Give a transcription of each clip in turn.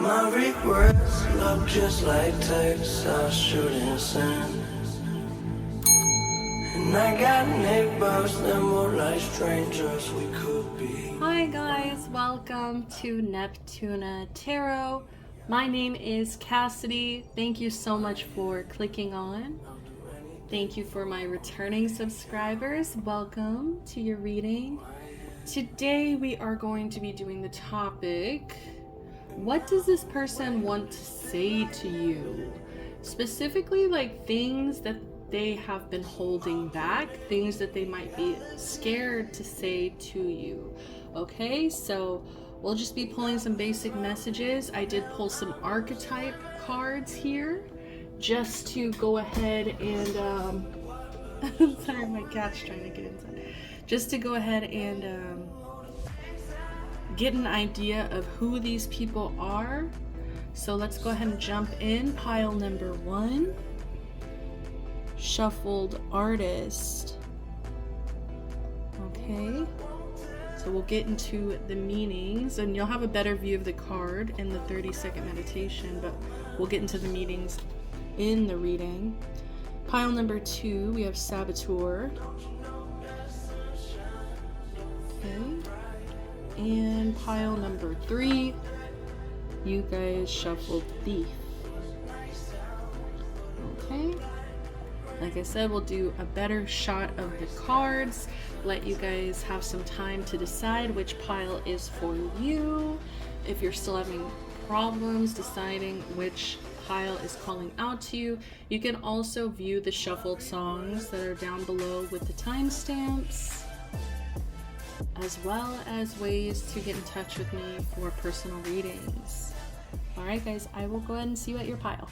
My regrets look just like texts I shouldn't send. And I got neighbors that more like strangers we could be. Hi guys, welcome to Neptuna Tarot. My name is Cassidy. Thank you so much for clicking on. Thank you for my returning subscribers. Welcome to your reading. Today we are going to be doing the topic, what does this person want to say to you? Specifically, like things that they have been holding back, things that they might be scared to say to you. Okay, so we'll just be pulling some basic messages. I did pull some archetype cards here just to go ahead and sorry, my cat's trying to get inside. Just to go ahead and get an idea of who these people are. So let's go ahead and jump in. Pile number 1, Shuffled Artist. Okay, so we'll get into the meanings and you'll have a better view of the card in the 30-second meditation, but we'll get into the meanings in the reading. Pile number 2, we have Saboteur. Okay. And pile number 3, you guys shuffled Thief. Okay. Like I said, we'll do a better shot of the cards, let you guys have some time to decide which pile is for you. If you're still having problems deciding which pile is calling out to you, you can also view the shuffled songs that are down below with the timestamps, as well as ways to get in touch with me for personal readings. Alright guys, I will go ahead and see you at your pile.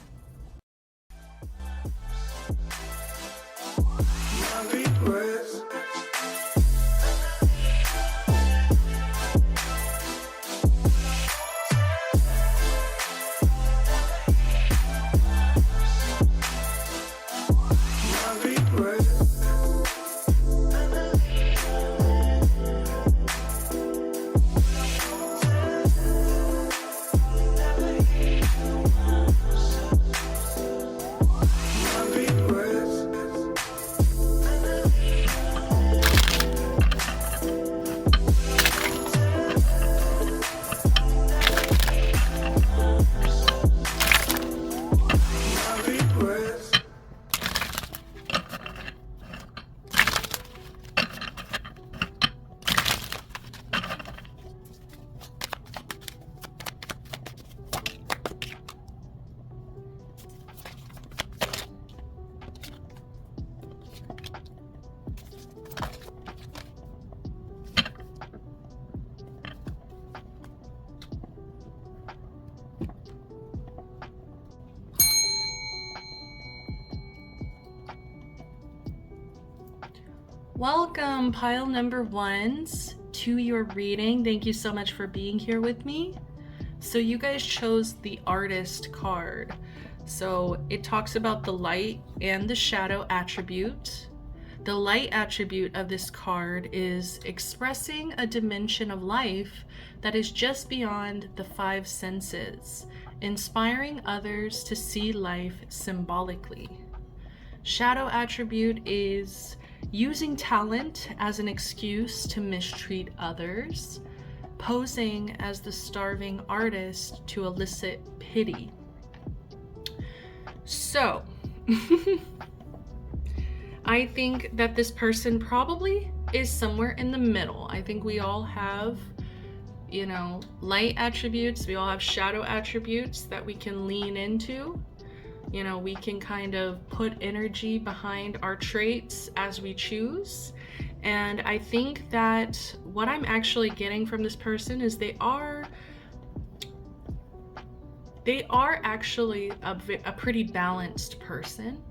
My regrets. Welcome, pile number 1s, to your reading. Thank you so much for being here with me. So you guys chose the Artist card. So it talks about the light and the shadow attribute. The light attribute of this card is expressing a dimension of life that is just beyond the 5 senses, inspiring others to see life symbolically. Shadow attribute is using talent as an excuse to mistreat others, posing as the starving artist to elicit pity. So, I think that this person probably is somewhere in the middle. I think we all have, light attributes, we all have shadow attributes that we can lean into. We can kind of put energy behind our traits as we choose. And I think that what I'm actually getting from this person is they are actually a pretty balanced person,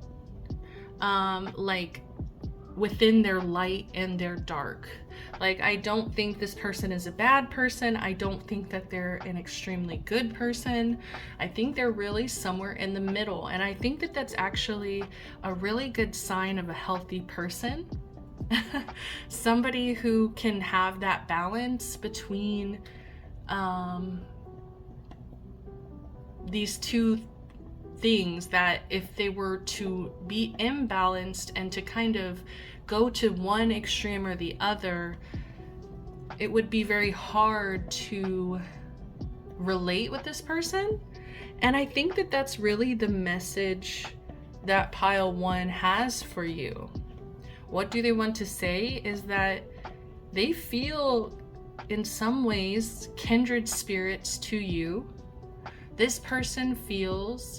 like within their light and their dark. Like, I don't think this person is a bad person. I don't think that they're an extremely good person. I think they're really somewhere in the middle. And I think that that's actually a really good sign of a healthy person. Somebody who can have that balance between these two things that if they were to be imbalanced and to kind of go to one extreme or the other, it would be very hard to relate with this person. And I think that that's really the message that pile 1 has for you. What do they want to say is that they feel in some ways kindred spirits to you. This person feels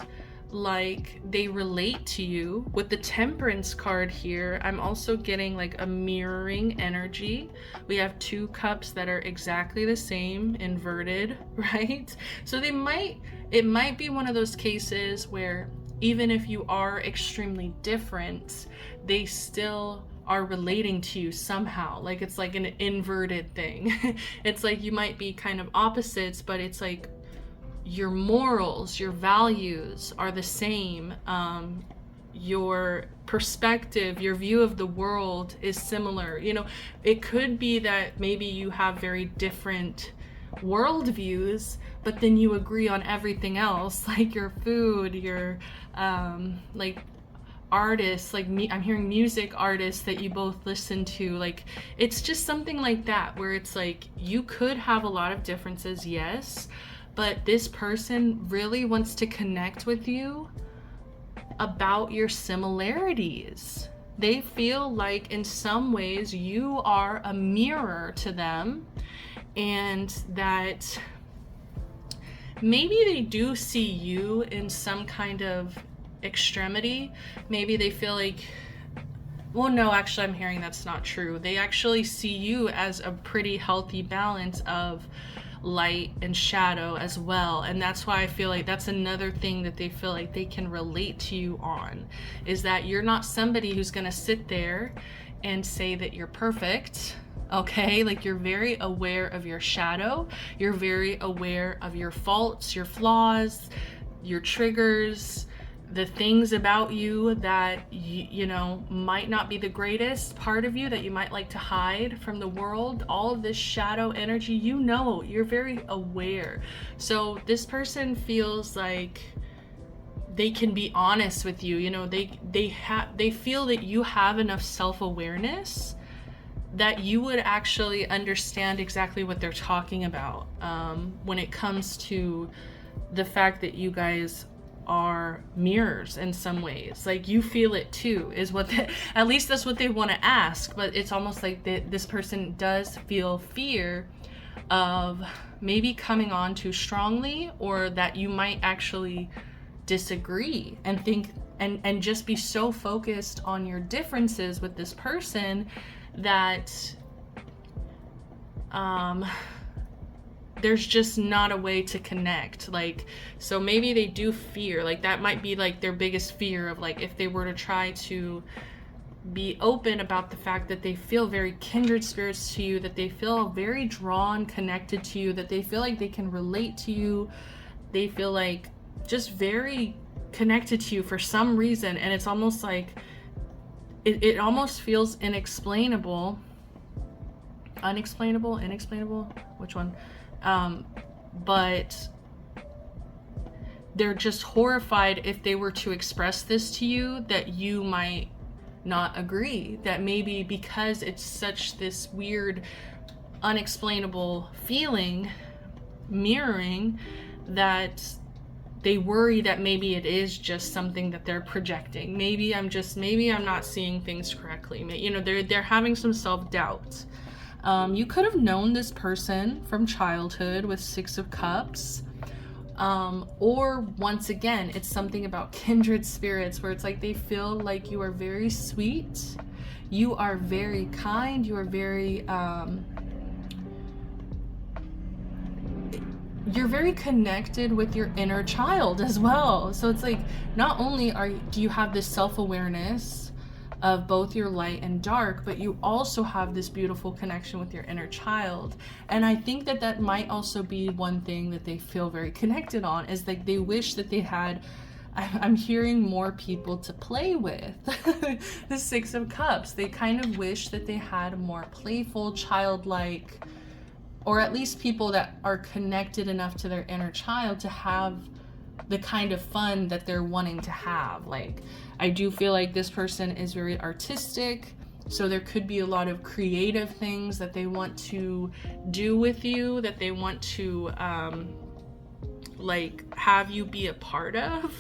like they relate to you. With the Temperance card here, I'm also getting like a mirroring energy. We have 2 cups that are exactly the same, inverted, right? So it might be one of those cases where even if you are extremely different, they still are relating to you somehow. Like it's like an inverted thing. It's like you might be kind of opposites, but it's like your morals, your values are the same. Your perspective, your view of the world is similar. You know, it could be that maybe you have very different worldviews, but then you agree on everything else, like your food, your like artists, like me, I'm hearing music artists that you both listen to. Like it's just something like that where it's like you could have a lot of differences, yes, but this person really wants to connect with you about your similarities. They feel like in some ways you are a mirror to them, and that maybe they do see you in some kind of extremity. Maybe they feel like, well, no, actually I'm hearing that's not true. They actually see you as a pretty healthy balance of light and shadow as well. And that's why I feel like that's another thing that they feel like they can relate to you on, is that you're not somebody who's going to sit there and say that you're perfect. Okay, like you're very aware of your shadow, you're very aware of your faults, your flaws, your triggers, the things about you that you know might not be the greatest part of you, that you might like to hide from the world. All of this shadow energy, you know, you're very aware. So this person feels like they can be honest with you. You know, they feel that you have enough self-awareness that you would actually understand exactly what they're talking about when it comes to the fact that you guys are mirrors in some ways. Like you feel it too, is what at least that's what they want to ask. But it's almost like this person does feel fear of maybe coming on too strongly, or that you might actually disagree and think and just be so focused on your differences with this person that there's just not a way to connect. Like, so maybe they do fear, like that might be like their biggest fear of like if they were to try to be open about the fact that they feel very kindred spirits to you, that they feel very drawn, connected to you, that they feel like they can relate to you, they feel like just very connected to you for some reason. And it's almost like it almost feels inexplainable, which one? But they're just horrified if they were to express this to you, that you might not agree, that maybe because it's such this weird unexplainable feeling mirroring, that they worry that maybe it is just something that they're projecting. Maybe I'm not seeing things correctly. You know, they're having some self-doubt. You could have known this person from childhood with 6 of Cups. Or once again, it's something about kindred spirits where it's like they feel like you are very sweet, you are very kind, you are very, you're very connected with your inner child as well. So it's like not only do you have this self-awareness of both your light and dark, but you also have this beautiful connection with your inner child. And I think that might also be one thing that they feel very connected on, is like they wish that they had, I'm hearing more people to play with. The 6 of Cups, they kind of wish that they had more playful, childlike, or at least people that are connected enough to their inner child to have the kind of fun that they're wanting to have. Like, I do feel like this person is very artistic, so there could be a lot of creative things that they want to do with you, that they want to like have you be a part of.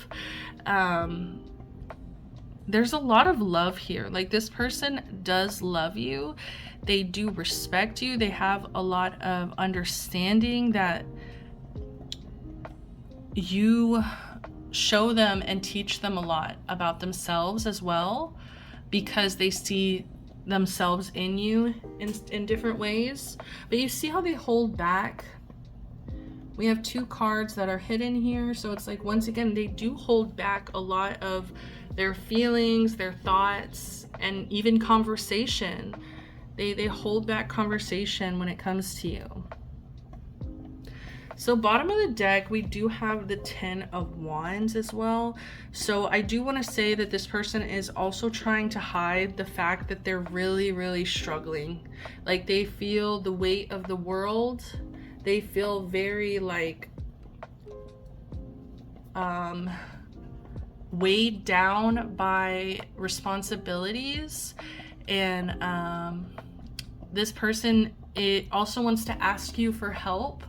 There's a lot of love here. Like, this person does love you. They do respect you. They have a lot of understanding that you show them and teach them a lot about themselves as well, because they see themselves in you in different ways. But you see how they hold back? We have 2 cards that are hidden here. So it's like, once again, they do hold back a lot of their feelings, their thoughts, and even conversation. They hold back conversation when it comes to you. So bottom of the deck, we do have the 10 of Wands as well. So I do want to say that this person is also trying to hide the fact that they're really, really struggling. Like, they feel the weight of the world. They feel very like weighed down by responsibilities, and this person, it also wants to ask you for help,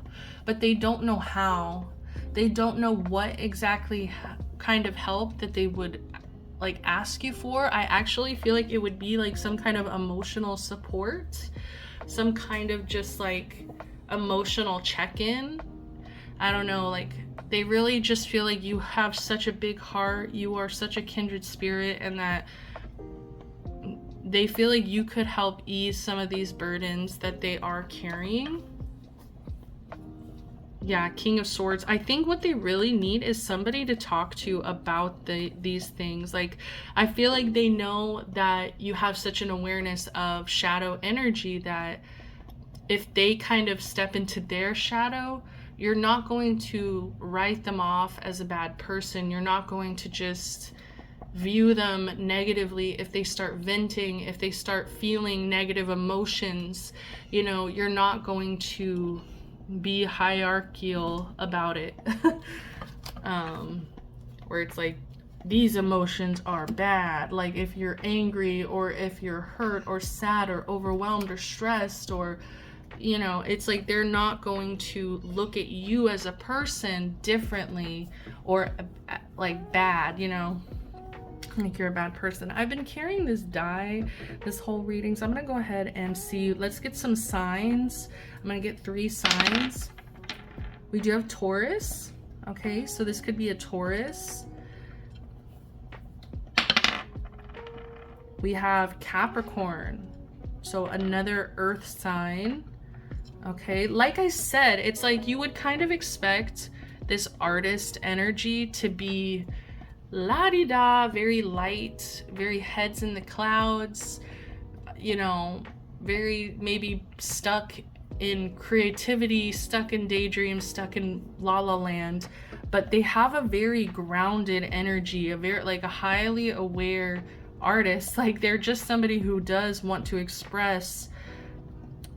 but they don't know how. They don't know what exactly kind of help that they would like ask you for. I actually feel like it would be like some kind of emotional support, some kind of just like emotional check-in. I don't know, like, they really just feel like you have such a big heart, you are such a kindred spirit, and that they feel like you could help ease some of these burdens that they are carrying. Yeah, King of Swords. I think what they really need is somebody to talk to about these things. Like, I feel like they know that you have such an awareness of shadow energy that if they kind of step into their shadow, you're not going to write them off as a bad person. You're not going to just view them negatively if they start venting, if they start feeling negative emotions. You know, you're not going to be hierarchical about it. Where it's like, these emotions are bad. Like, if you're angry, or if you're hurt or sad or overwhelmed or stressed, or, you know, it's like they're not going to look at you as a person differently or like bad, you know, like you're a bad person. I've been carrying this die this whole reading, so I'm gonna go ahead and see. Let's get some signs. I'm gonna get 3 signs. We do have Taurus. Okay, so this could be a Taurus. We have Capricorn, so another earth sign. Okay, like I said, it's like you would kind of expect this artist energy to be la-di-da, very light, very heads in the clouds, you know, very maybe stuck in creativity, stuck in daydreams, stuck in la la land. But they have a very grounded energy, a very like a highly aware artist. Like, they're just somebody who does want to express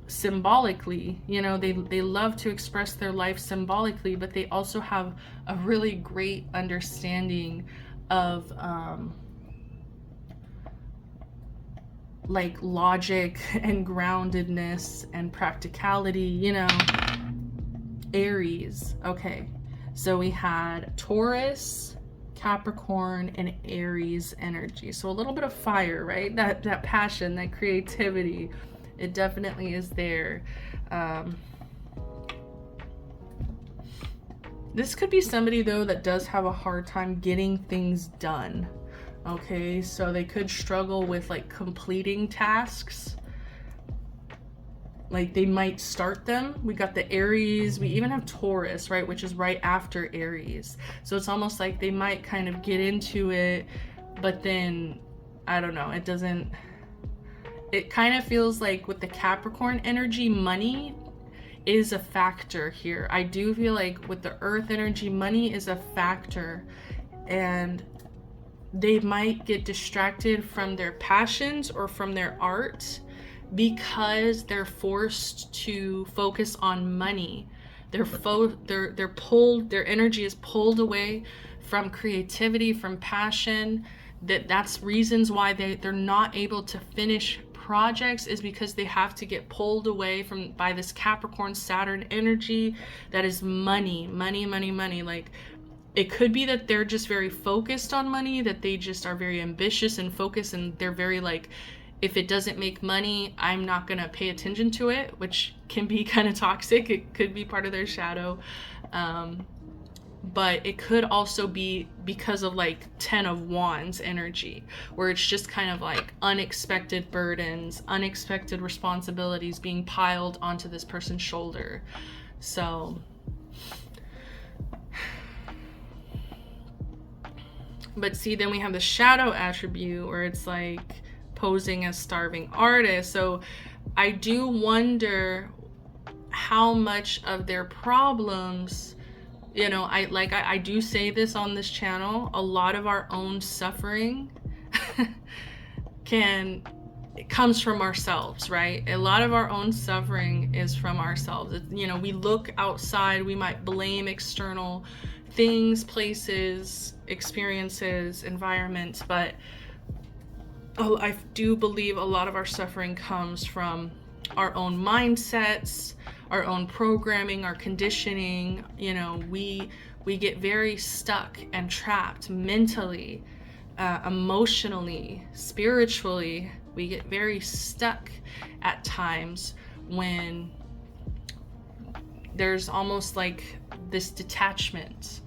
symbolically, you know, they love to express their life symbolically, but they also have a really great understanding of like logic and groundedness and practicality, you know. Aries. Okay, so we had Taurus, Capricorn, and Aries energy. So a little bit of fire, right? That passion, that creativity, it definitely is there. This could be somebody, though, that does have a hard time getting things done. Okay, so they could struggle with like completing tasks. Like, they might start them. We got the Aries. We even have Taurus, right, which is right after Aries. So it's almost like they might kind of get into it, but then, I don't know, it doesn't... It kind of feels like with the Capricorn energy, money is a factor here. I do feel like with the Earth energy, money is a factor, and they might get distracted from their passions or from their art because they're forced to focus on money. They're pulled, their energy is pulled away from creativity, from passion. That's reasons why they're not able to finish projects, is because they have to get pulled away from by this Capricorn Saturn energy that is money. Like, it could be that they're just very focused on money, that they just are very ambitious and focused, and they're very like, if it doesn't make money, I'm not gonna pay attention to it, which can be kind of toxic. It could be part of their shadow. But it could also be because of like 10 of Wands energy, where it's just kind of like unexpected burdens, unexpected responsibilities being piled onto this person's shoulder. So but see, then we have the shadow attribute where it's like posing as starving artist. So I do wonder how much of their problems, you know, I do say this on this channel, a lot of our own suffering it comes from ourselves, right? A lot of our own suffering is from ourselves. You know, we look outside, we might blame external things, places, experiences, environments, but I do believe a lot of our suffering comes from our own mindsets, our own programming, our conditioning. You know, we get very stuck and trapped mentally, emotionally, spiritually. We get very stuck at times when there's almost like this detachment.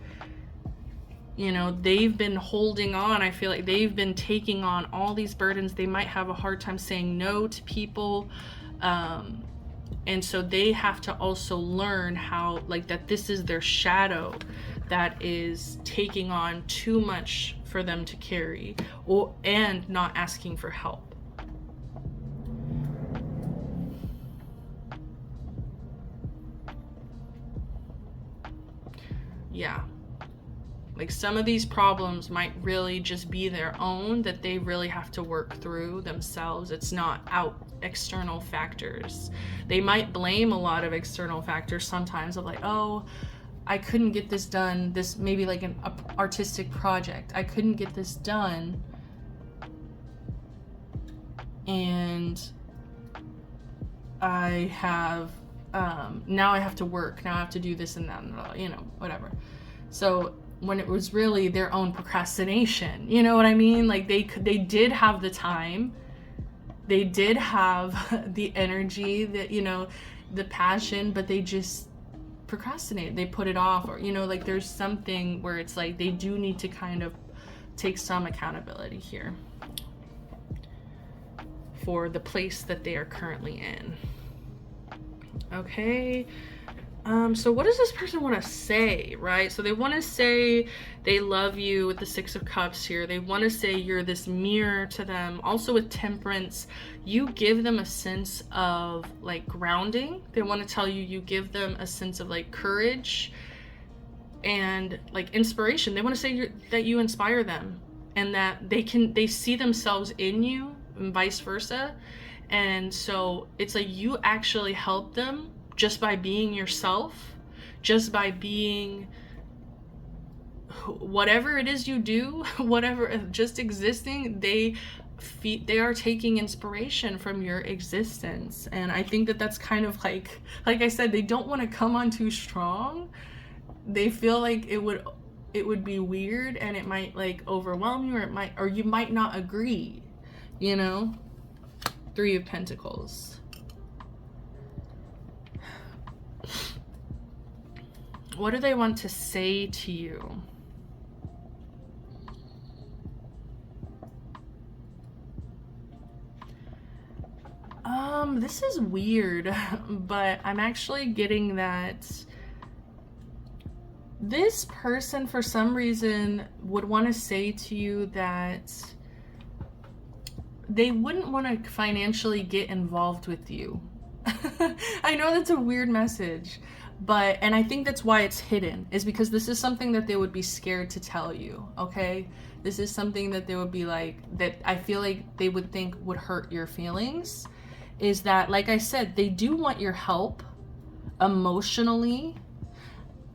You know, they've been holding on. I feel like they've been taking on all these burdens. They might have a hard time saying no to people. And so they have to also learn how, like, that this is their shadow that is taking on too much for them to carry, and not asking for help. Yeah. Like, some of these problems might really just be their own, that they really have to work through themselves. It's not external factors. They might blame a lot of external factors sometimes, of like, oh, I couldn't get this done. This maybe like an artistic project. I couldn't get this done. And I have, now I have to work. Now I have to do this and that, you know, whatever. So when it was really their own procrastination, you know what I mean? Like, they did have the time, they did have the energy, that, you know, the passion, but they just procrastinated. They put it off, or, you know, like, there's something where it's like they do need to kind of take some accountability here for the place that they are currently in. Okay. So what does this person want to say, right? So they want to say they love you with the Six of Cups here. They want to say you're this mirror to them. Also with Temperance, you give them a sense of like grounding. They want to tell you, you give them a sense of like courage and like inspiration. They want to say that you inspire them, and that they see themselves in you, and vice versa. And so it's like you actually help them just by being yourself, just by being whatever it is you do, whatever, just existing. They are taking inspiration from your existence. And I think that that's kind of like I said, they don't want to come on too strong. They feel like it would be weird, and it might like overwhelm you, or you might not agree, you know. Three of Pentacles. What do they want to say to you? This is weird, but I'm actually getting that this person, for some reason, would want to say to you that they wouldn't want to financially get involved with you. I know that's a weird message, and I think that's why it's hidden, is because this is something that they would be scared to tell you, okay? This is something that they would be like, that I feel like they would think would hurt your feelings, is that, like I said, they do want your help emotionally,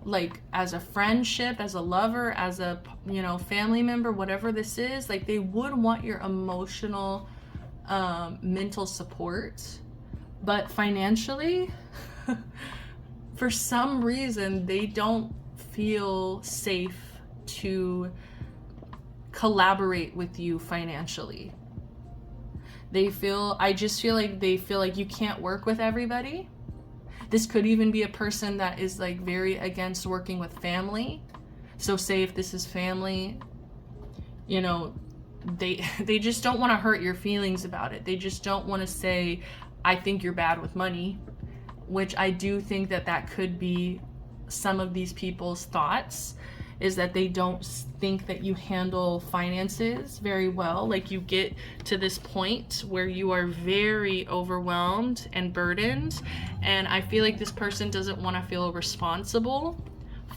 like as a friendship, as a lover, as a, you know, family member, whatever this is, like they would want your emotional, mental support. But financially, for some reason, they don't feel safe to collaborate with you financially. I just feel like they feel like you can't work with everybody. This could even be a person that is like very against working with family. So say if this is family, you know, they just don't want to hurt your feelings about it. They just don't want to say, I think you're bad with money, which I do think that could be some of these people's thoughts, is that they don't think that you handle finances very well. Like you get to this point where you are very overwhelmed and burdened, and I feel like this person doesn't want to feel responsible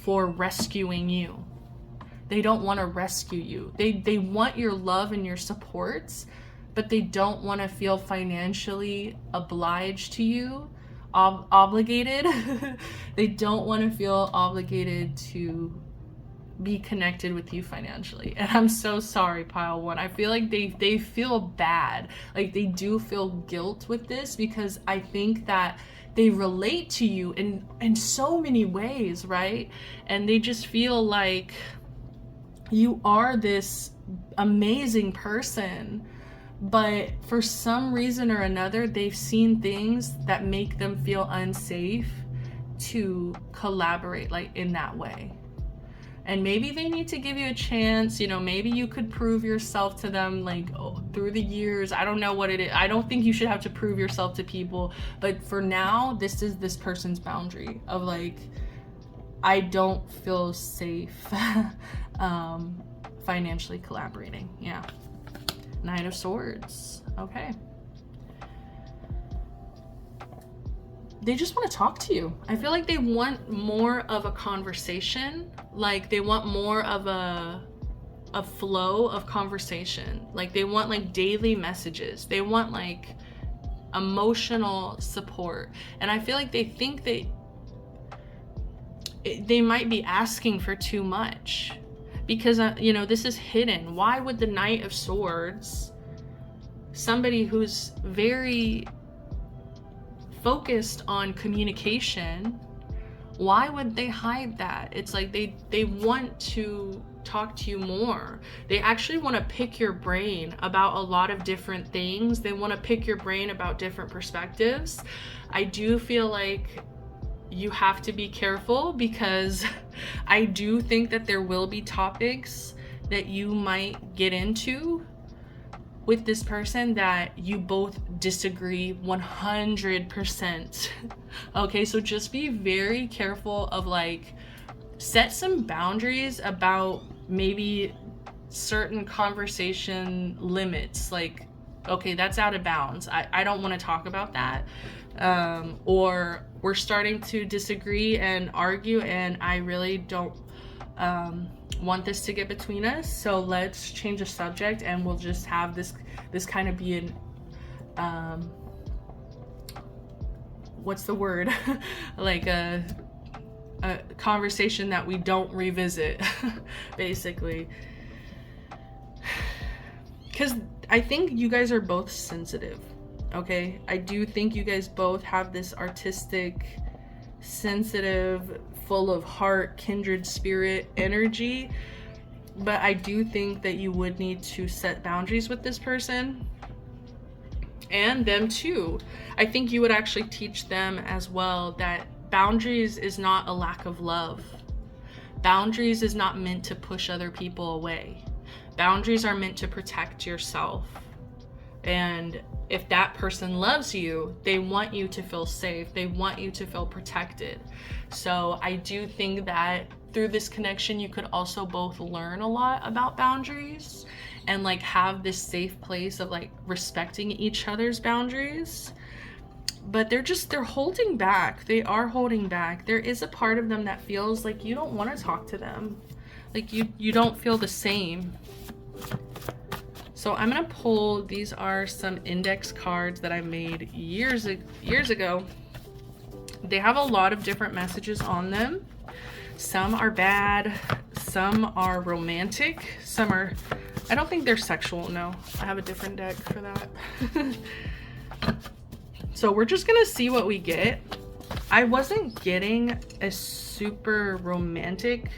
for rescuing you. They don't want to rescue you. They want your love and your supports, but they don't want to feel financially obliged to you, obligated. They don't want to feel obligated to be connected with you financially. And I'm so sorry, pile one. I feel like they feel bad. Like they do feel guilt with this, because I think that they relate to you in so many ways, right? And they just feel like you are this amazing person, but for some reason or another, they've seen things that make them feel unsafe to collaborate like in that way. And maybe they need to give you a chance, you know, maybe you could prove yourself to them like through the years. I don't know what it is. I don't think you should have to prove yourself to people, but for now, this is this person's boundary of like, I don't feel safe financially collaborating. Yeah. Knight of Swords. Okay. They just want to talk to you. I feel like they want more of a conversation. Like they want more of a flow of conversation. Like they want like daily messages. They want like emotional support. And I feel like they think they might be asking for too much, because you know, this is hidden. Why would the Knight of Swords, somebody who's very focused on communication, why would they hide that? It's like they want to talk to you more. They actually want to pick your brain about a lot of different things. They want to pick your brain about different perspectives. I do feel like you have to be careful, because I do think that there will be topics that you might get into with this person that you both disagree 100%. Okay, so just be very careful of like, set some boundaries about maybe certain conversation limits. Like, okay, that's out of bounds. I don't want to talk about that. Or we're starting to disagree and argue, and I really don't want this to get between us, so let's change the subject and we'll just have this kind of be an what's the word like a conversation that we don't revisit basically, because I think you guys are both sensitive. Okay, I do think you guys both have this artistic, sensitive, full of heart, kindred spirit energy, but I do think that you would need to set boundaries with this person, and them too. I think you would actually teach them as well that boundaries is not a lack of love. Boundaries is not meant to push other people away. Boundaries are meant to protect yourself. And if that person loves you, they want you to feel safe. They want you to feel protected. So I do think that through this connection, you could also both learn a lot about boundaries and like have this safe place of like respecting each other's boundaries. But they're holding back. They are holding back. There is a part of them that feels like you don't want to talk to them. Like you don't feel the same. So I'm gonna pull, these are some index cards that I made years ago. They have a lot of different messages on them. Some are bad, some are romantic, some are, I don't think they're sexual, no. I have a different deck for that. So we're just gonna see what we get. I wasn't getting a super romantic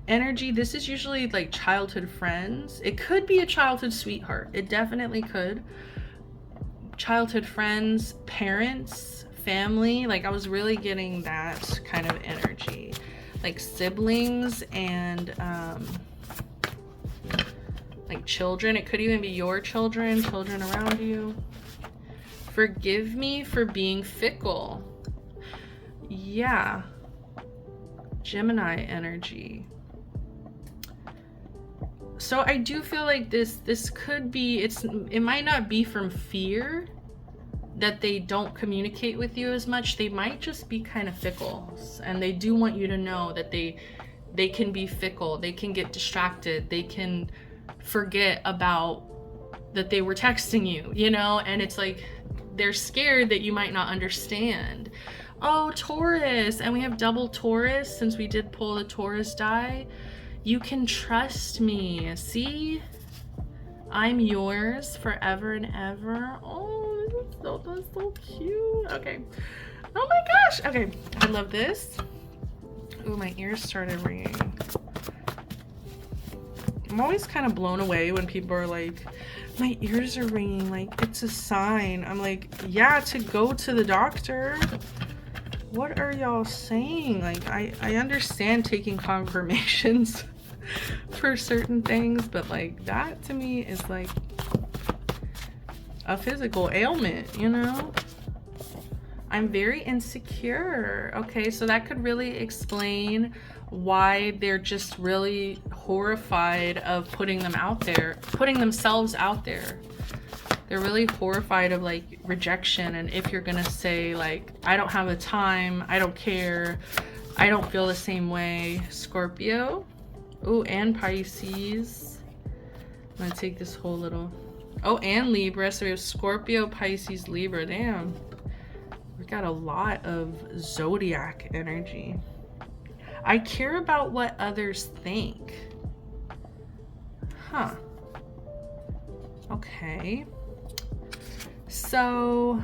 energy. This is usually like childhood friends. It could be a childhood sweetheart. It definitely could. Childhood friends, parents, family. Like I was really getting that kind of energy. Like siblings and like children. It could even be your children, children around you. Forgive me for being fickle. Yeah. Gemini energy. So I do feel like this could be, it might not be from fear that they don't communicate with you as much. They might just be kind of fickle, and they do want you to know that they can be fickle. They can get distracted. They can forget about that they were texting you, you know, and it's like they're scared that you might not understand. Oh, Taurus, and we have double Taurus since we did pull the Taurus die. You can trust me. See? I'm yours forever and ever. Oh, that's so cute. Okay. Oh my gosh. Okay. I love this. Ooh, my ears started ringing. I'm always kind of blown away when people are like, my ears are ringing. Like, it's a sign. I'm like, yeah, to go to the doctor. What are y'all saying? Like, I understand taking confirmations for certain things, but like that to me is like a physical ailment, you know? I'm very insecure. Okay, so that could really explain why they're just really horrified of putting themselves out there. They're really horrified of like rejection, and if you're gonna say like, I don't have the time, I don't care, I don't feel the same way. Scorpio. Oh, and Pisces. I'm gonna take this whole little, oh, and Libra. So we have Scorpio, Pisces, Libra. Damn, we got a lot of zodiac energy. I care about what others think. Huh. Okay. So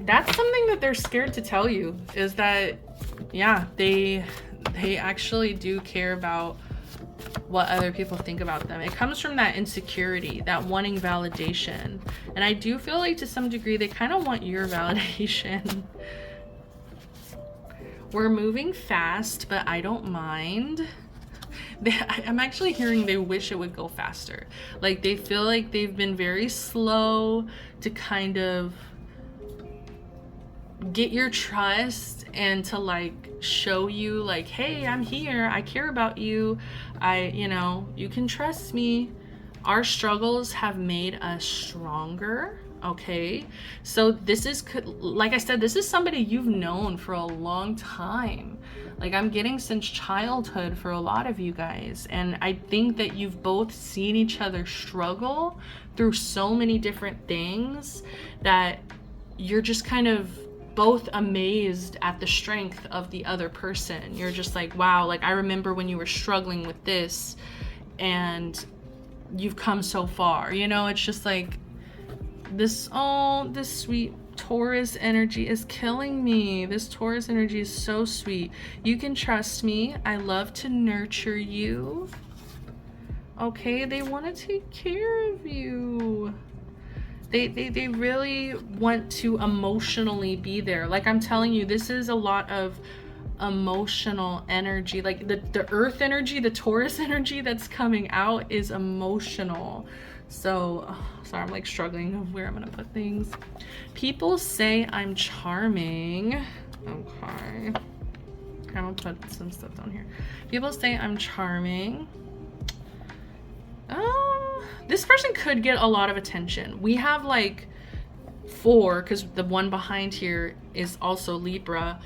that's something that they're scared to tell you, is that, yeah, they actually do care about what other people think about them. It comes from that insecurity, that wanting validation. And I do feel like to some degree they kind of want your validation. We're moving fast, but I don't mind. I'm actually hearing they wish it would go faster. Like they feel like they've been very slow to kind of get your trust and to like show you like, hey, I'm here, I care about you, you know, you can trust me. Our struggles have made us stronger. Okay, so this is, like I said, this is somebody you've known for a long time. Like I'm getting since childhood for a lot of you guys, and I think that you've both seen each other struggle through so many different things that you're just kind of both amazed at the strength of the other person. You're just like, wow, like I remember when you were struggling with this and you've come so far, you know? It's just like this, oh, this sweet Taurus energy is killing me. This Taurus energy is so sweet. You can trust me. I love to nurture you. Okay, they want to take care of you. They really want to emotionally be there. Like I'm telling you, this is a lot of emotional energy. Like the earth energy, the Taurus energy that's coming out is emotional. So, oh, sorry, I'm like struggling of where I'm gonna put things. People say I'm charming. Okay. I'm gonna put some stuff down here. People say I'm charming. This person could get a lot of attention. We have like 4, because the one behind here is also Libra.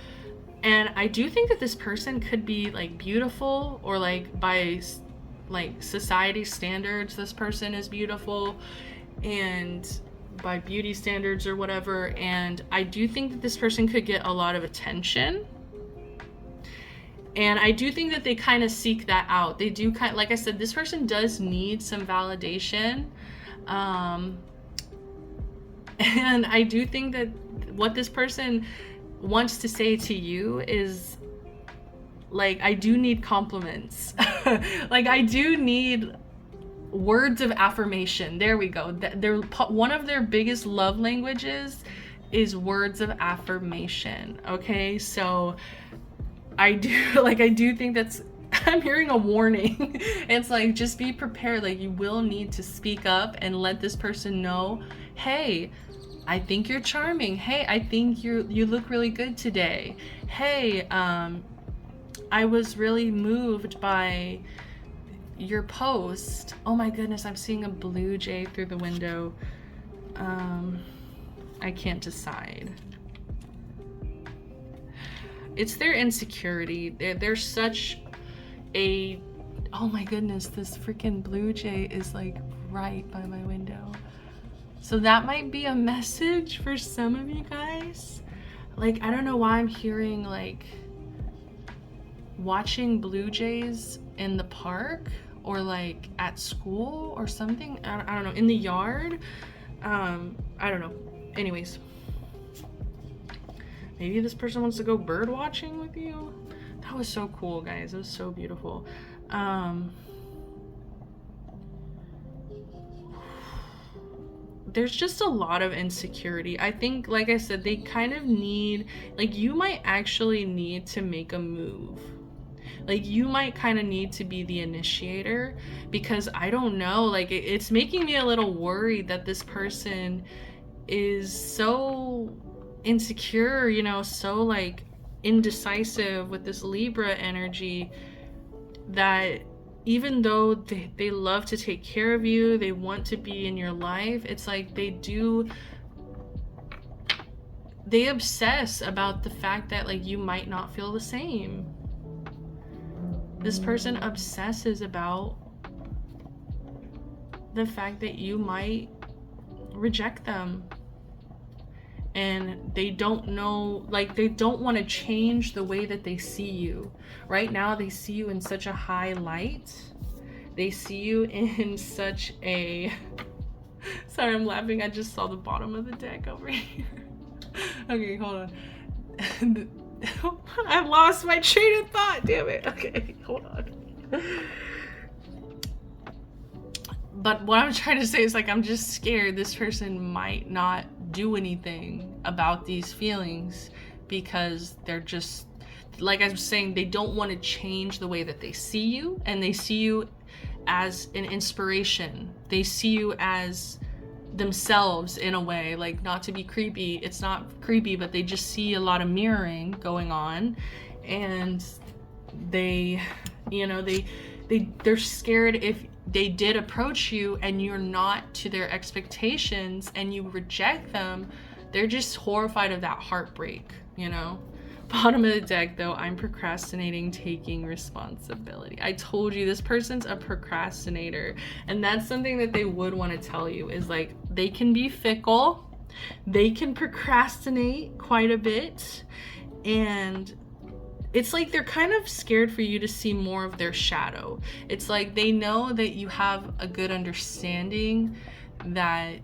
And I do think that this person could be like beautiful, or like by like society standards, this person is beautiful, and by beauty standards or whatever. And I do think that this person could get a lot of attention. And I do think that they kind of seek that out. They do kind, like I said, this person does need some validation. And I do think that what this person wants to say to you is, like, I do need compliments. Like, I do need words of affirmation. There we go. One of their biggest love languages is words of affirmation. Okay, so I do think that's, I'm hearing a warning. It's like, just be prepared. Like, you will need to speak up and let this person know, hey, I think you're charming. Hey, I think you look really good today. Hey, I was really moved by your post. Oh my goodness, I'm seeing a blue jay through the window. I can't decide. It's their insecurity. They're such a, oh my goodness, this freaking blue jay is like right by my window. So that might be a message for some of you guys. Like, I don't know why I'm hearing like watching blue jays in the park or like at school or something. I don't know, in the yard. I don't know. Anyways, maybe this person wants to go bird watching with you. That was so cool, guys. It was so beautiful. There's just a lot of insecurity. I think, like I said, they kind of need, like, you might actually need to make a move. Like, you might kind of need to be the initiator, because I don't know, like, it's making me a little worried that this person is so insecure, you know, so like indecisive with this Libra energy, that even though they love to take care of you, they want to be in your life, it's like they obsess about the fact that like you might not feel the same. This person obsesses about the fact that you might reject them. And they don't know, like, they don't want to change the way that they see you. Right now, they see you in such a high light. They see you in such a... Sorry, I'm laughing. I just saw the bottom of the deck over here. Okay, hold on. I lost my train of thought, damn it. Okay, hold on. But what I'm trying to say is, like, I'm just scared this person might not do anything about these feelings, because they're just, like I was saying, they don't want to change the way that they see you, and they see you as an inspiration. They see you as themselves in a way, like, not to be creepy, it's not creepy, but they just see a lot of mirroring going on, and they, you know, they're scared if they did approach you and you're not to their expectations and you reject them, they're just horrified of that heartbreak, you know? Bottom of the deck, though, I'm procrastinating taking responsibility. I told you, this person's a procrastinator, and that's something that they would want to tell you, is like, they can be fickle, they can procrastinate quite a bit, and it's like they're kind of scared for you to see more of their shadow. It's like they know that you have a good understanding that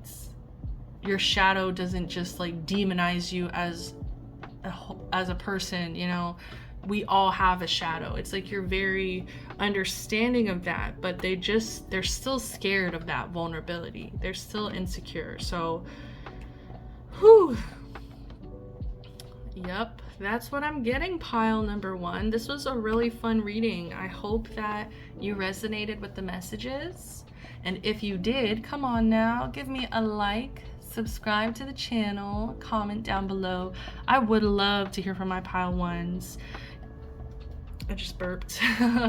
your shadow doesn't just like demonize you as a person, you know. We all have a shadow. It's like you're very understanding of that, but they're still scared of that vulnerability. They're still insecure. So, whew. Yep, that's what I'm getting, pile number one. This was a really fun reading. I hope that you resonated with the messages. And if you did, come on now, give me a like, subscribe to the channel, comment down below. I would love to hear from my pile ones. I just burped.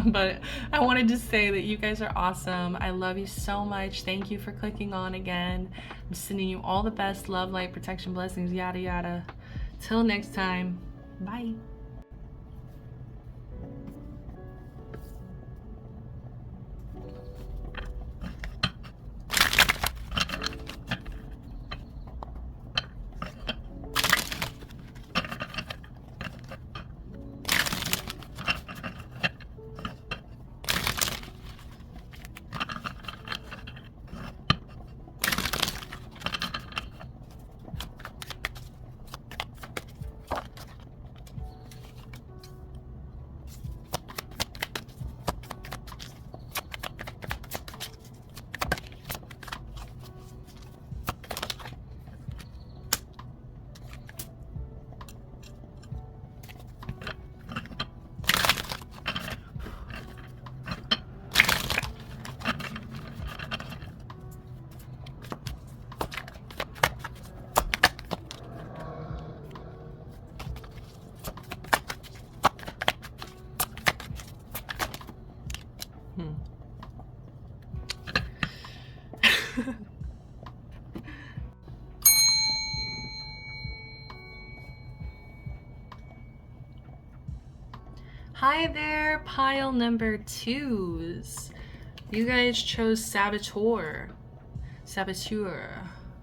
But I wanted to say that you guys are awesome. I love you so much. Thank you for clicking on again. I'm sending you all the best love, light, protection, blessings, yada yada. Till next time, bye. Hi there, pile number 2s. You guys chose Saboteur.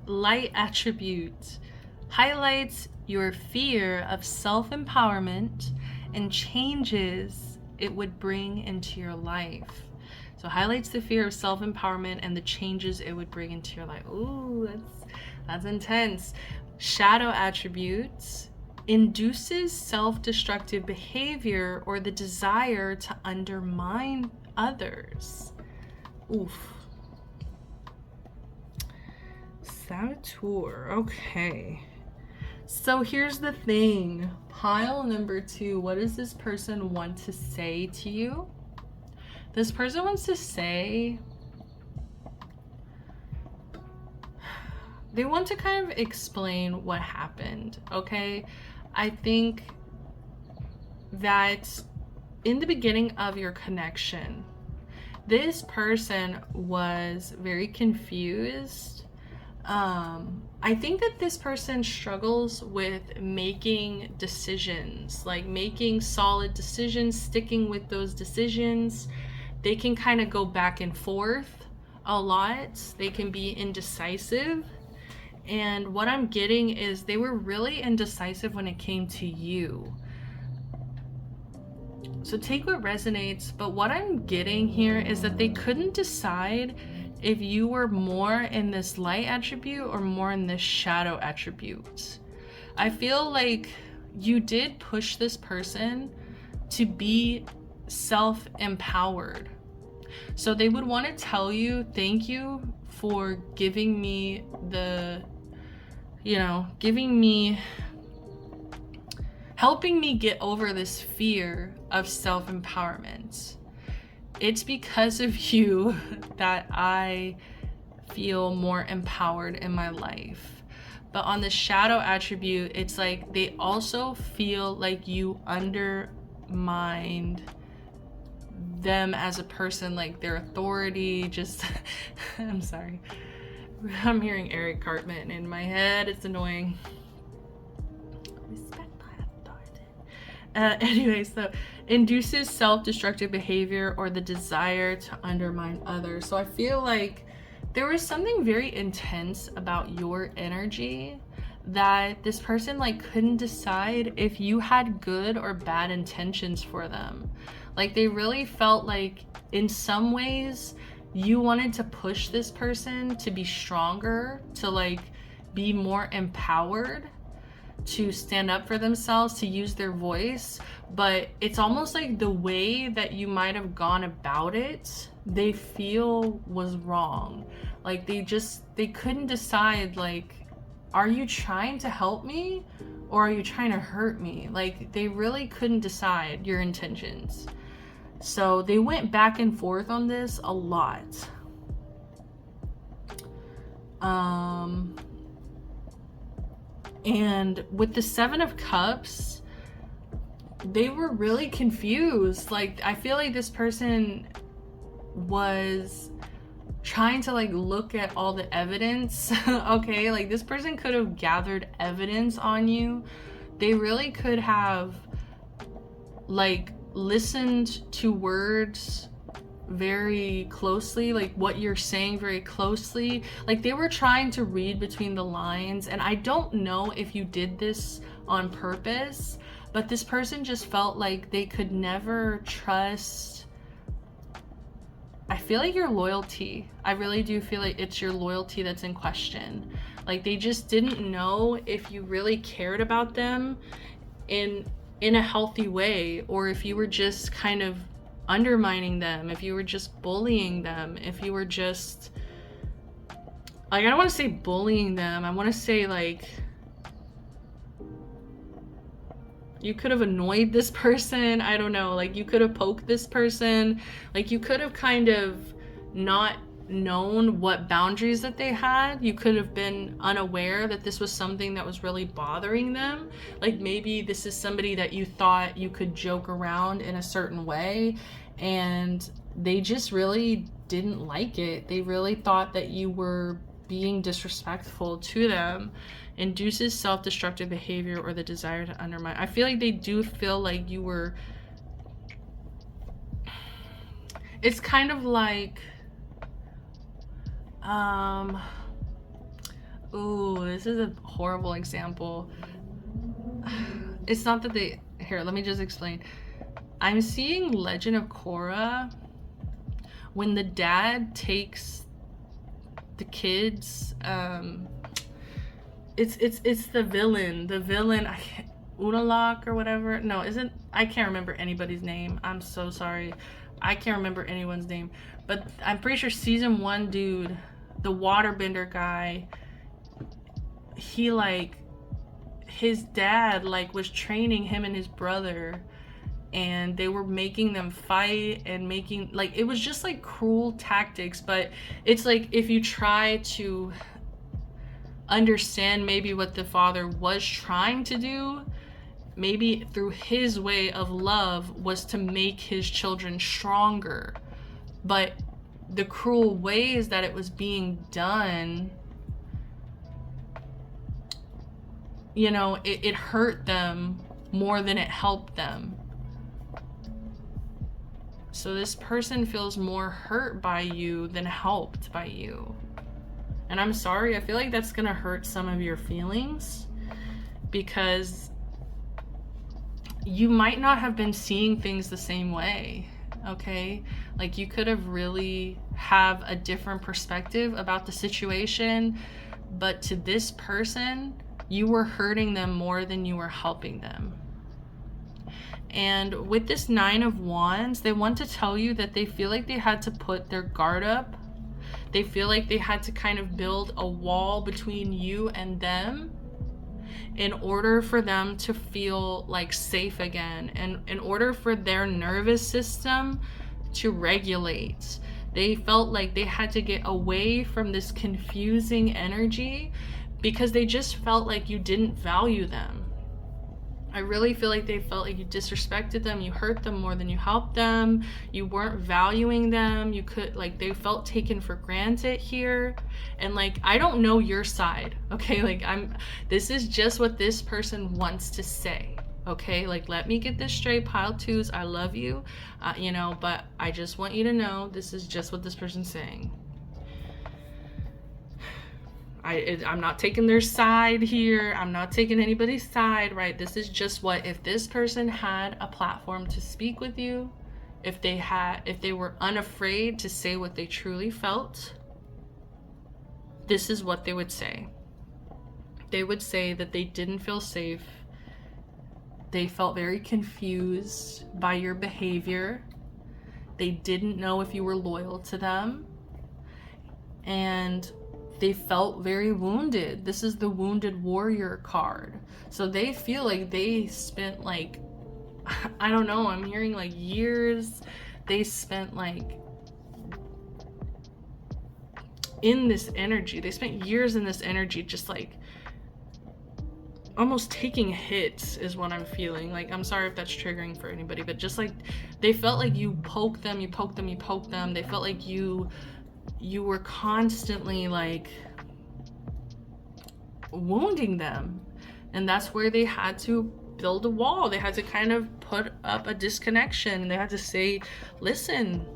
Light attribute. Highlights your fear of self-empowerment and changes it would bring into your life. So highlights the fear of self-empowerment and the changes it would bring into your life. Ooh, that's intense. Shadow attributes. Induces self-destructive behavior or the desire to undermine others. Oof. Saboteur. Okay. So here's the thing. Pile number 2. What does this person want to say to you? This person wants to say, they want to kind of explain what happened, okay? I think that in the beginning of your connection, this person was very confused. I think that this person struggles with making decisions, like making solid decisions, sticking with those decisions. They can kind of go back and forth a lot. They can be indecisive. And what I'm getting is they were really indecisive when it came to you. So take what resonates, but what I'm getting here is that they couldn't decide if you were more in this light attribute or more in this shadow attribute. I feel like you did push this person to be self-empowered. So they would want to tell you, thank you for giving me the, helping me get over this fear of self-empowerment. It's because of you that I feel more empowered in my life. But on the shadow attribute, it's like they also feel like you undermined them as a person, like their authority, just I'm sorry, I'm hearing Eric Cartman in my head. It's annoying. Respect my authority. Anyway, so induces self-destructive behavior or the desire to undermine others. So I feel like there was something very intense about your energy that this person like couldn't decide if you had good or bad intentions for them. Like they really felt like in some ways you wanted to push this person to be stronger, to like be more empowered, to stand up for themselves, to use their voice. But it's almost like the way that you might have gone about it, they feel was wrong. Like they couldn't decide, like, are you trying to help me or are you trying to hurt me? Like they really couldn't decide your intentions. So they went back and forth on this a lot. And with the 7 of Cups, they were really confused. Like I feel like this person was trying to like look at all the evidence. Okay, like this person could have gathered evidence on you. They really could have like listened to words very closely, like what you're saying very closely. Like they were trying to read between the lines, and I don't know if you did this on purpose, but this person just felt like they could never trust. I feel like your loyalty. I really do feel like it's your loyalty that's in question. Like they just didn't know if you really cared about them in a healthy way, or if you were just kind of undermining them, if you were just bullying them, if you were just like, I don't want to say bullying them, I want to say like you could have annoyed this person. I don't know, like you could have poked this person, like you could have kind of not known what boundaries that they had. You could have been unaware that this was something that was really bothering them. Like maybe this is somebody that you thought you could joke around in a certain way, and they just really didn't like it. They really thought that you were being disrespectful to them. Induces self-destructive behavior or the desire to undermine. I feel like they do feel like you were, it's kind of like, ooh, this is a horrible example. It's not that they, here, let me just explain. I'm seeing Legend of Korra when the dad takes the kids, it's the villain, I can't, Unalak or whatever. No, I can't remember anybody's name. I'm so sorry. I can't remember anyone's name. But I'm pretty sure season 1 dude, the waterbender guy, he like, his dad like was training him and his brother, and they were making them fight and making, like, it was just like cruel tactics. But it's like, if you try to understand maybe what the father was trying to do, maybe through his way of love was to make his children stronger. But the cruel ways that it was being done, you know, it hurt them more than it helped them. So this person feels more hurt by you than helped by you. And I'm sorry, I feel like that's gonna hurt some of your feelings, because you might not have been seeing things the same way, okay? Like, you could have really have a different perspective about the situation, but to this person, you were hurting them more than you were helping them. And with this 9 of Wands, they want to tell you that they feel like they had to put their guard up. They feel like they had to kind of build a wall between you and them in order for them to feel like safe again, and in order for their nervous system to regulate. They felt like they had to get away from this confusing energy because they just felt like you didn't value them. I really feel like they felt like you disrespected them, you hurt them more than you helped them, you weren't valuing them, they felt taken for granted here. And like, I don't know your side, okay? Like, this is just what this person wants to say, okay? Like, let me get this straight, pile twos, I love you, you know, but I just want you to know this is just what this person's saying. I'm not taking their side here. I'm not taking anybody's side, right? This is just what, if this person had a platform to speak with you, if they were unafraid to say what they truly felt, this is what they would say. They would say that they didn't feel safe. They felt very confused by your behavior. They didn't know if you were loyal to them. And they felt very wounded. This is the Wounded Warrior card. So they feel like they spent like, I don't know, I'm hearing like years. They spent like in this energy. They spent years in this energy, just like almost taking hits is what I'm feeling. Like, I'm sorry if that's triggering for anybody, but just like, they felt like you poked them. They felt like you were constantly like wounding them, and that's where they had to build a wall. They had to kind of put up a disconnection, and they had to say, listen,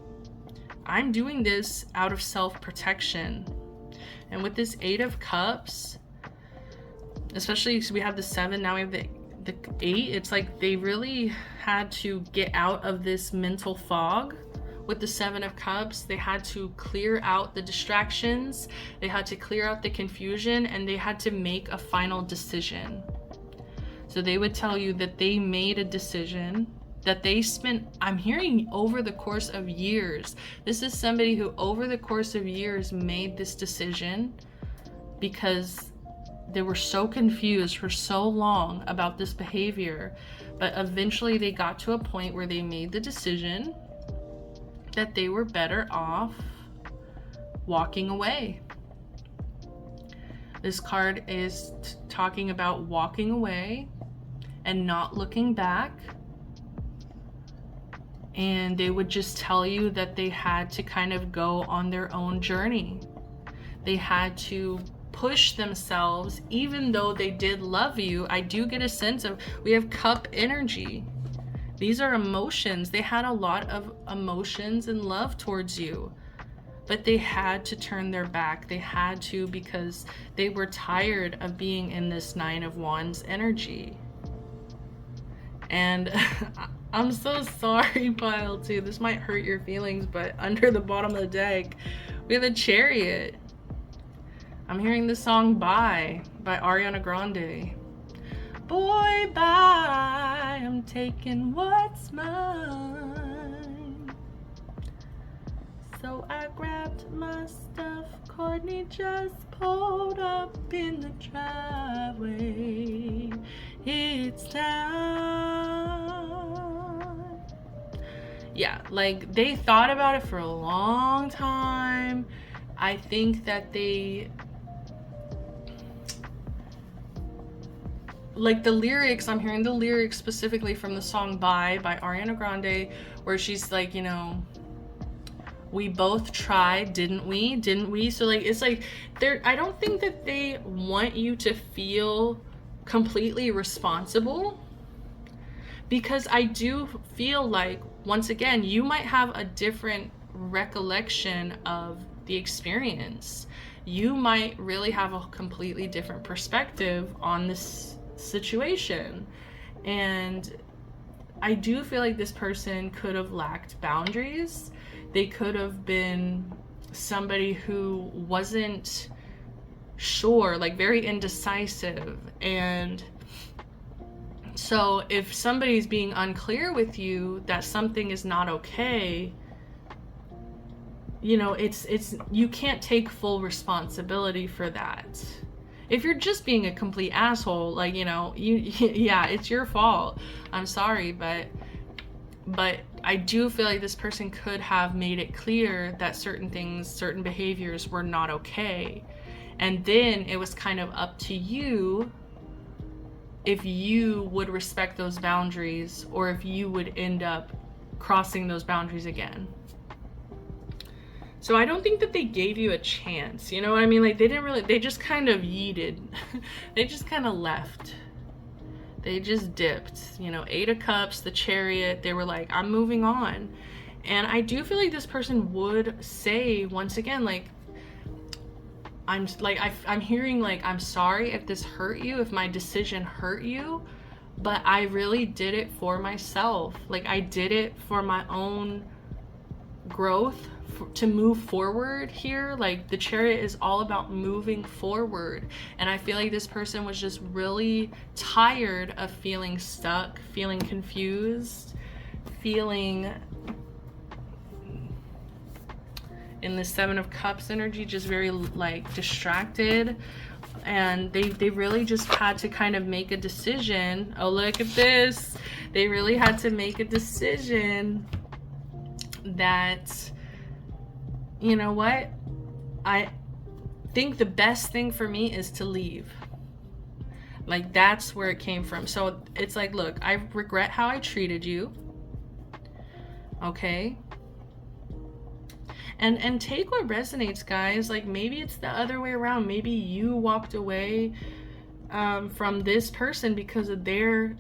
I'm doing this out of self-protection. And with this 8 of Cups, especially because we have the 7, now we have the 8, it's like they really had to get out of this mental fog. With the 7 of Cups, they had to clear out the distractions, they had to clear out the confusion, and they had to make a final decision. So they would tell you that they made a decision that they spent, I'm hearing, over the course of years. This is somebody who over the course of years made this decision because they were so confused for so long about this behavior. But eventually they got to a point where they made the decision that they were better off walking away. This card is talking about walking away and not looking back. and they would just tell you that they had to kind of go on their own journey. They had to push themselves, even though they did love you. I do get a sense of, we have cup energy. These are emotions. They had a lot of emotions and love towards you, but they had to turn their back. They had to, because they were tired of being in this Nine of Wands energy. And I'm so sorry, Pile 2. This might hurt your feelings, but under the bottom of the deck, we have the Chariot. I'm hearing the song Bye by Ariana Grande. Boy, bye, I'm taking what's mine. So I grabbed my stuff, Courtney just pulled up in the driveway. It's time. Yeah, like they thought about it for a long time. I think that they, like the lyrics, I'm hearing the lyrics specifically from the song Bye by Ariana Grande, where she's like, you know, we both tried, didn't we? Didn't we? So like, it's like, I don't think that they want you to feel completely responsible, because I do feel like, once again, you might have a different recollection of the experience. You might really have a completely different perspective on this situation. And I do feel like this person could have lacked boundaries. They could have been somebody who wasn't sure, like very indecisive. And so if somebody's being unclear with you that something is not okay, you know, it's you can't take full responsibility for that. If you're just being a complete asshole, like, you know, yeah, it's your fault. I'm sorry, but I do feel like this person could have made it clear that certain things, certain behaviors were not okay. And then it was kind of up to you if you would respect those boundaries, or if you would end up crossing those boundaries again. So I don't think that they gave you a chance, you know what I mean? Like, they just kind of yeeted. They just kind of left. They just dipped, you know, 8 of Cups, the Chariot. They were like, I'm moving on. And I do feel like this person would say, once again, like, I'm hearing like, I'm sorry if this hurt you, if my decision hurt you, but I really did it for myself. Like, I did it for my own growth, to move forward here. Like, the Chariot is all about moving forward. And I feel like this person was just really tired of feeling stuck, feeling confused, feeling in the 7 of Cups energy, just very like distracted. And they really just had to kind of make a decision. Oh, look at this. They really had to make a decision that, you know what, I think the best thing for me is to leave. Like, that's where it came from. So it's like, look, I regret how I treated you. Okay. And take what resonates, guys. Like, maybe it's the other way around. Maybe you walked away from this person because of their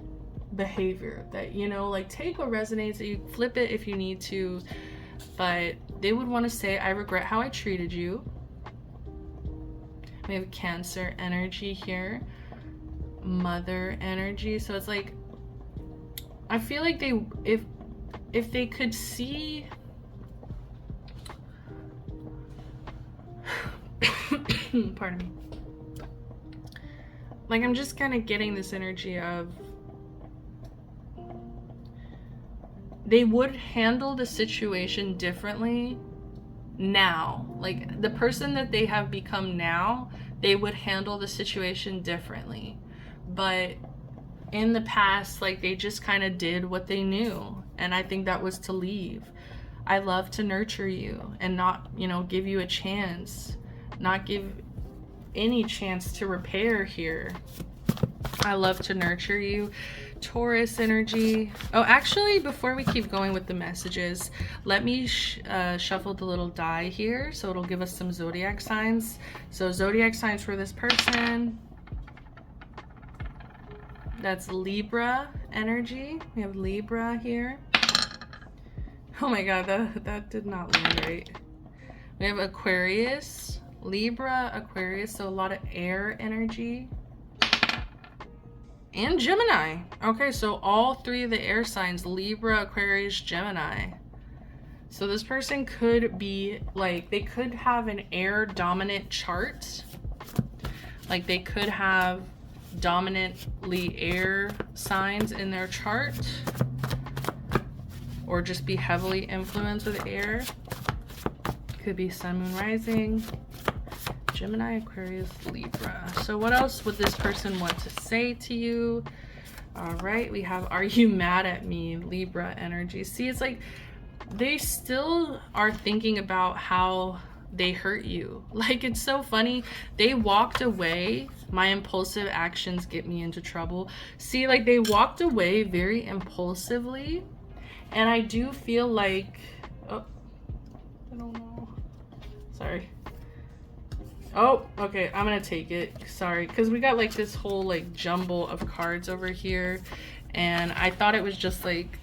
behavior. That, you know, like, take what resonates. You flip it if you need to. But they would want to say, I regret how I treated you. We have Cancer energy here. Mother energy. So it's like, I feel like they, if they could see pardon me, like, I'm just kind of getting this energy of they would handle the situation differently now. Like, the person that they have become now, they would handle the situation differently. But in the past, like, they just kind of did what they knew. And I think that was to leave. I love to nurture you and not, you know, give you a chance, not give any chance to repair here. I love to nurture you, Taurus energy. Oh, actually, before we keep going with the messages, let me shuffle the little die here so it'll give us some zodiac signs. So zodiac signs for this person. That's Libra energy. We have Libra here. Oh my god, that did not land right. We have Aquarius, Libra, Aquarius, so a lot of air energy. And Gemini. Okay, so all three of the air signs, Libra, Aquarius, Gemini. So this person could be like, they could have an air dominant chart. Like they could have dominantly air signs in their chart. Or just be heavily influenced with air. Could be Sun, Moon, Rising. Gemini, Aquarius, Libra. So what else would this person want to say to you? All right, we have, are you mad at me? Libra energy. See, it's like they still are thinking about how they hurt you. Like, it's so funny. They walked away. My impulsive actions get me into trouble. See, like they walked away very impulsively. And I do feel like, oh, I don't know. Sorry. Oh, okay, I'm gonna take it. Sorry, because we got like this whole like jumble of cards over here, and I thought it was just like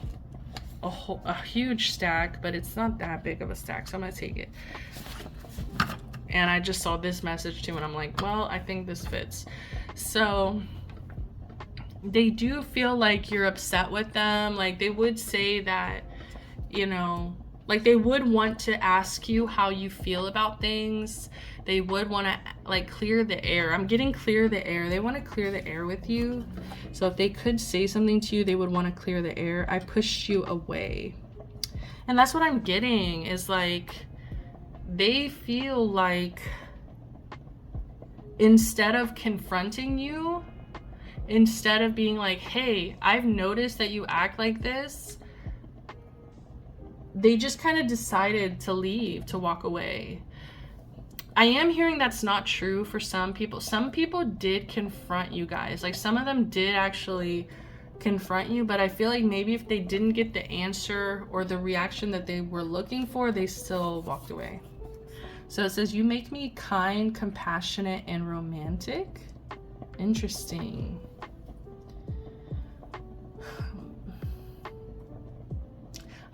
a huge stack, but it's not that big of a stack, so I'm gonna take it. And I just saw this message too, and I'm like, well, I think this fits. So they do feel like you're upset with them. Like they would say that, you know, like they would want to ask you how you feel about things. They would want to like clear the air. I'm getting clear the air. They want to clear the air with you. So if they could say something to you, they would want to clear the air. I pushed you away. And that's what I'm getting, is like they feel like instead of confronting you, instead of being like, hey, I've noticed that you act like this, they just kind of decided to leave, to walk away. I am hearing that's not true for some people. Some people did confront you guys. Like some of them did actually confront you, but I feel like maybe if they didn't get the answer or the reaction that they were looking for, they still walked away. So it says, you make me kind, compassionate, and romantic. Interesting.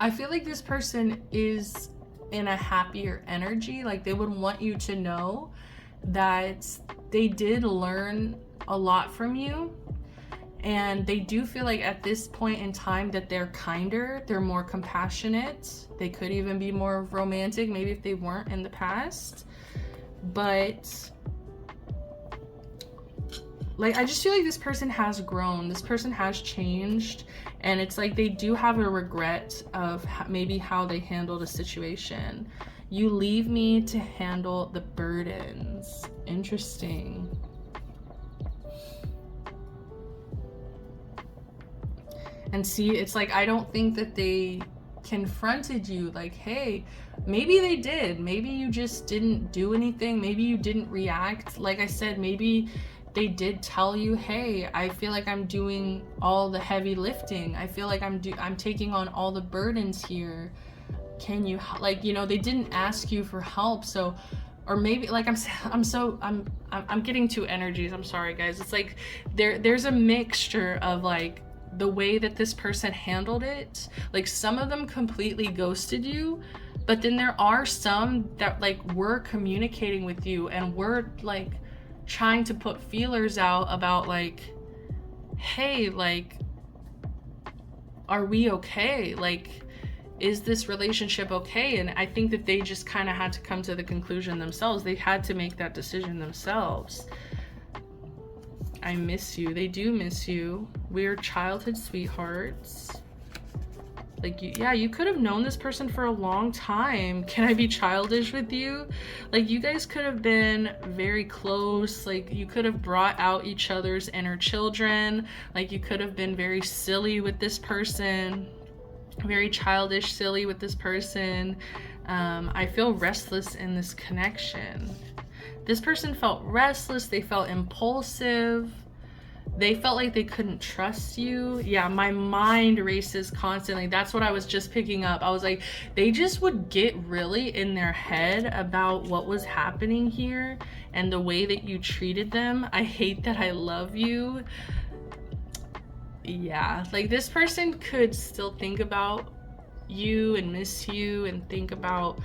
I feel like this person is in a happier energy. Like they would want you to know that they did learn a lot from you, and they do feel like at this point in time that they're kinder, they're more compassionate, they could even be more romantic, maybe if they weren't in the past. But like I just feel like this person has grown, this person has changed, and it's like they do have a regret of maybe how they handled a situation. You leave me to handle the burdens. Interesting. And see, it's like I don't think that they confronted you like, hey, maybe they did, maybe you just didn't do anything, maybe you didn't react. Like I said, maybe they did tell you, hey, I feel like I'm doing all the heavy lifting, I feel like I'm taking on all the burdens here, can you, like, you know, they didn't ask you for help. So, or maybe like I'm getting two energies, I'm sorry guys. It's like there's a mixture of like the way that this person handled it. Like some of them completely ghosted you, but then there are some that like were communicating with you and were like trying to put feelers out about like, hey, like, are we okay? Like, is this relationship okay? And I think that they just kind of had to come to the conclusion themselves. They had to make that decision themselves. I miss you. They do miss you. We're childhood sweethearts. Like, you could have known this person for a long time. Can I be childish with you? Like, you guys could have been very close. Like, you could have brought out each other's inner children. Like, you could have been very silly with this person. Very childish, silly with this person. I feel restless in this connection. This person felt restless. They felt impulsive. they felt like they couldn't trust you. Yeah, my mind races constantly. That's what I was just picking up. I was like, they just would get really in their head about what was happening here and the way that you treated them. I hate that I love you. Yeah, like this person could still think about you and miss you and think about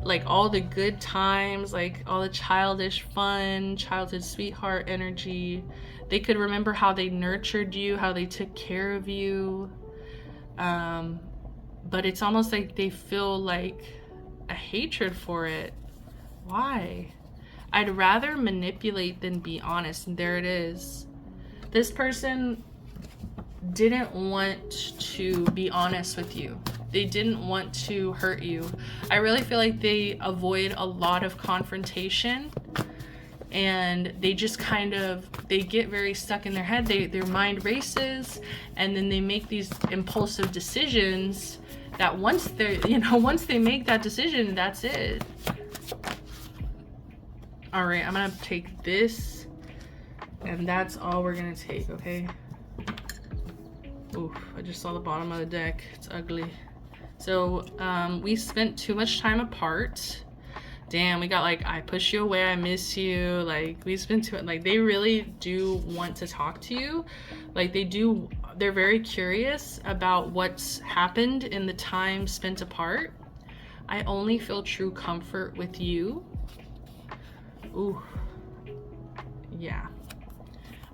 like all the good times, like all the childish fun, childhood sweetheart energy. They could remember how they nurtured you, how they took care of you. But it's almost like they feel like a hatred for it. Why? I'd rather manipulate than be honest. And there it is. This person didn't want to be honest with you. They didn't want to hurt you. I really feel like they avoid a lot of confrontation, and they just kind of, they get very stuck in their head. Their mind races, and then they make these impulsive decisions that once they make that decision, that's it. All right, I'm gonna take this, and that's all we're gonna take, okay? Oof, I just saw the bottom of the deck. It's ugly. So we spent too much time apart. Damn, we got like, I push you away, I miss you. Like we spent too, like they really do want to talk to you. Like they're very curious about what's happened in the time spent apart. I only feel true comfort with you. Ooh, yeah.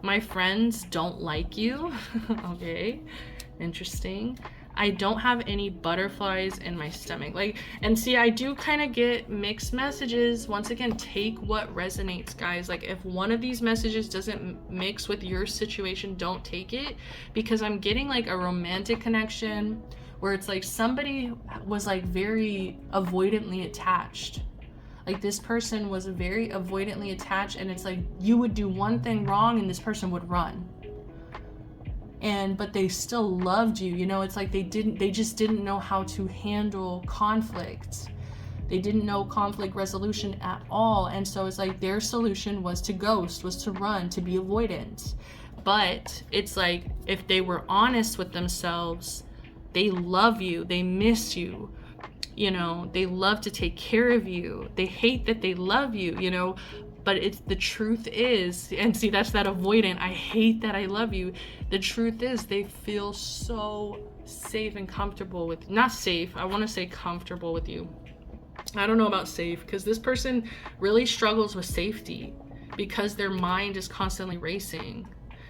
My friends don't like you. Okay, interesting. I don't have any butterflies in my stomach. Like, and see, I do kind of get mixed messages. Once again, take what resonates, guys. Like if one of these messages doesn't mix with your situation, don't take it, because I'm getting like a romantic connection where it's like somebody was like very avoidantly attached. Like this person was very avoidantly attached, and it's like you would do one thing wrong and this person would run. But they still loved you, you know. It's like they just didn't know how to handle conflict. They didn't know conflict resolution at all. And so it's like their solution was to ghost, was to run, to be avoidant. But it's like if they were honest with themselves, they love you, they miss you, you know, they love to take care of you. They hate that they love you, you know. But it's the truth is, and see, that's that avoidant, I hate that I love you. The truth is they feel so safe and comfortable with, not safe, I want to say comfortable with you. I don't know about safe, because this person really struggles with safety because their mind is constantly racing.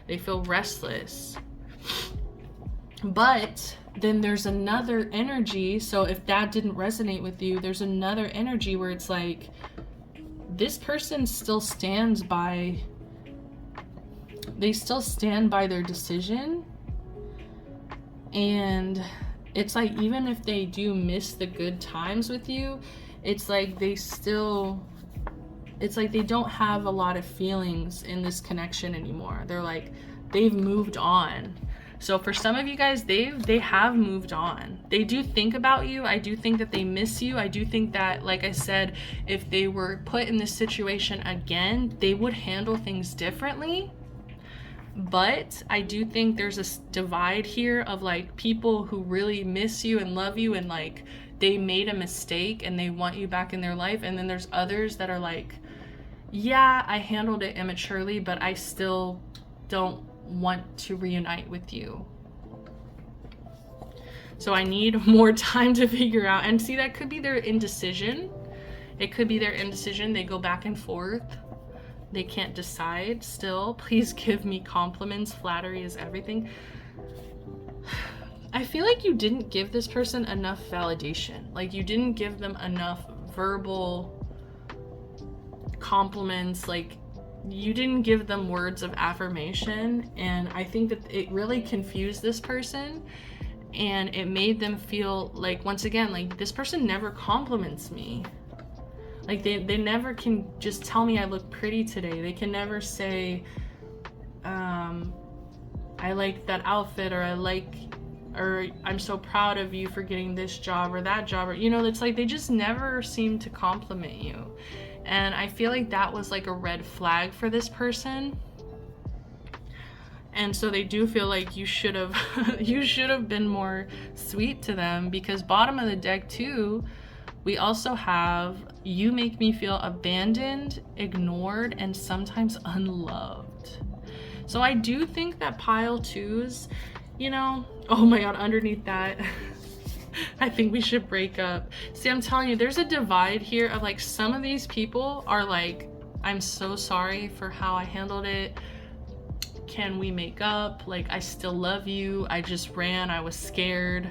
They feel restless. But then there's another energy. So if that didn't resonate with you, there's another energy where it's like, this person still stands by, they still stand by their decision. And it's like, even if they do miss the good times with you, it's like they still, it's like they don't have a lot of feelings in this connection anymore. They're like, they've moved on. So for some of you guys, they have moved on. They do think about you. I do think that they miss you. I do think that, like I said, if they were put in this situation again, they would handle things differently. But I do think there's a divide here of like people who really miss you and love you, and like they made a mistake and they want you back in their life. And then there's others that are like, yeah, I handled it immaturely, but I still don't want to reunite with you. So I need more time to figure out. And see, that could be their indecision. It could be their indecision. They go back and forth. They can't decide still. Please give me compliments. Flattery is everything. I feel like you didn't give this person enough validation. Like you didn't give them enough verbal compliments. Like you didn't give them words of affirmation, and I think that it really confused this person, and it made them feel like, once again, like this person never compliments me. Like they never can just tell me I look pretty today. They can never say, I like that outfit, or or I'm so proud of you for getting this job or that job, or, you know, it's like they just never seem to compliment you. And I feel like that was like a red flag for this person. And so they do feel like you should have you should have been more sweet to them, because bottom of the deck too, we also have you make me feel abandoned, ignored, and sometimes unloved. So I do think that pile twos, you know, oh my god, underneath that, I think we should break up. See, I'm telling you, there's a divide here of like, some of these people are like, I'm so sorry for how I handled it. Can we make up? Like, I still love you. I just ran. I was scared.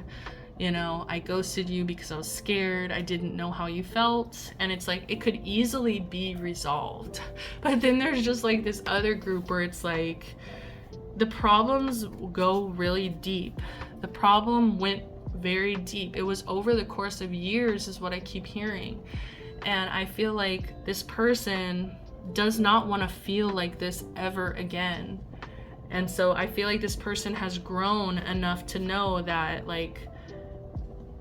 You know, I ghosted you because I was scared. I didn't know how you felt. And it's like, it could easily be resolved. But then there's just like this other group where it's like, the problems go really deep. The problem went very deep. It was over the course of years, is what I keep hearing. And I feel like this person does not want to feel like this ever again. And so I feel like this person has grown enough to know that, like,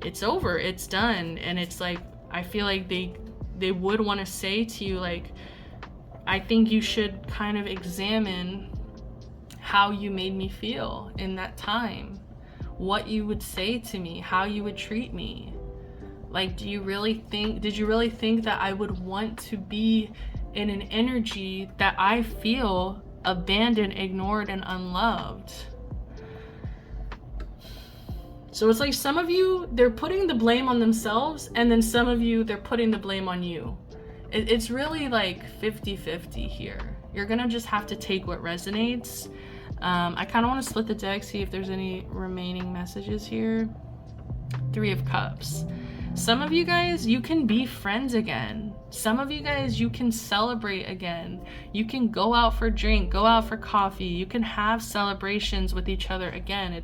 it's over, it's done. And it's like, I feel like they would want to say to you, like, I think you should kind of examine how you made me feel in that time, what you would say to me, how you would treat me. Like, did you really think that I would want to be in an energy that I feel abandoned, ignored, and unloved? So it's like, some of you, they're putting the blame on themselves, and then some of you, they're putting the blame on you. It's really like 50-50 here. You're gonna just have to take what resonates. I kind of want to split the deck, see if there's any remaining messages here. 3 of Cups. Some of you guys, you can be friends again. Some of you guys, you can celebrate again. You can go out for a drink, go out for coffee. You can have celebrations with each other again.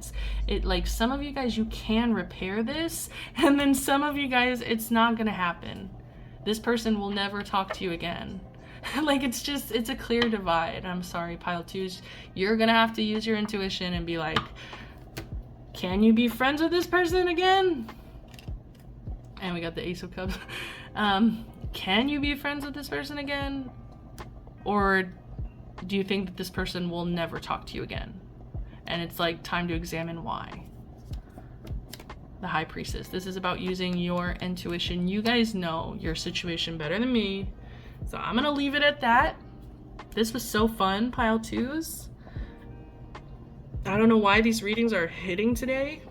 Like, some of you guys, you can repair this. And then some of you guys, it's not gonna happen. This person will never talk to you again. Like, it's a clear divide. I'm sorry, pile twos. You're gonna have to use your intuition and be like, can you be friends with this person again? And we got the Ace of Cups. Can you be friends with this person again? Or do you think that this person will never talk to you again? And it's like, time to examine why. The High Priestess. This is about using your intuition. You guys know your situation better than me. So I'm gonna leave it at that. This was so fun, pile twos. I don't know why these readings are hitting today.